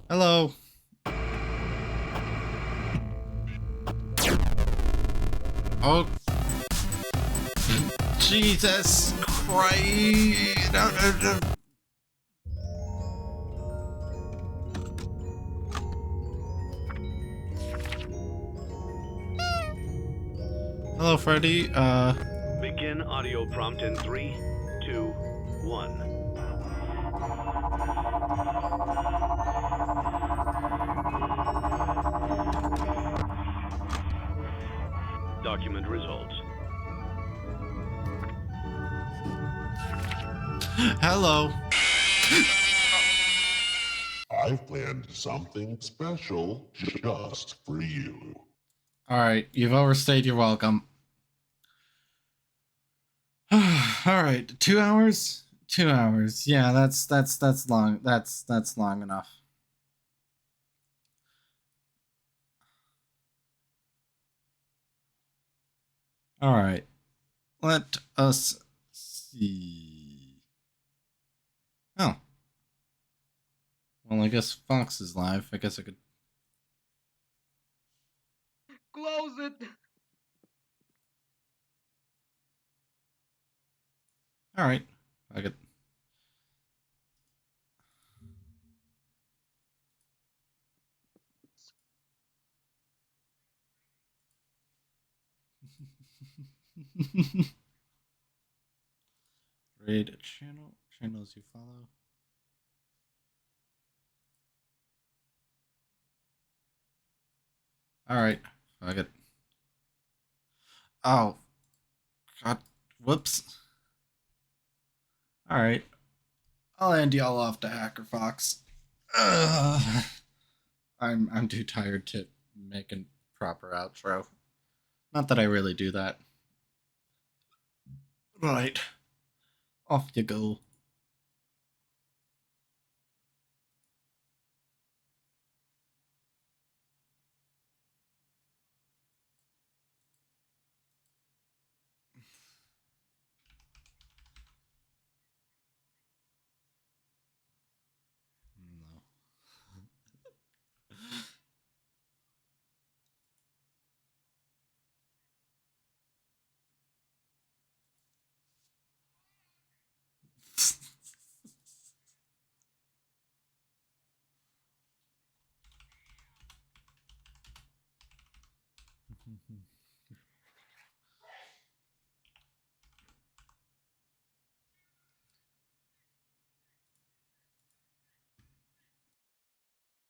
Hello. Oh. Jesus Christ. No. Hello, Freddy.
Begin audio prompt in 3, 2, 1. Document results.
Hello.
I've planned something special just for you.
Alright, you've overstayed your welcome. Alright, 2 hours? 2 hours. Yeah, that's long. That's long enough. Alright. Let us see. Oh. Well, I guess Fox is live. I guess I could.
Close it.
Alright. I could. Raid channel. Channels you follow. Alright. I got. Oh. God. Whoops. Alright. I'll end y'all off to Hacker Fox. Ugh. I'm too tired to make a proper outro. Not that I really do that. Right. Off you go. No.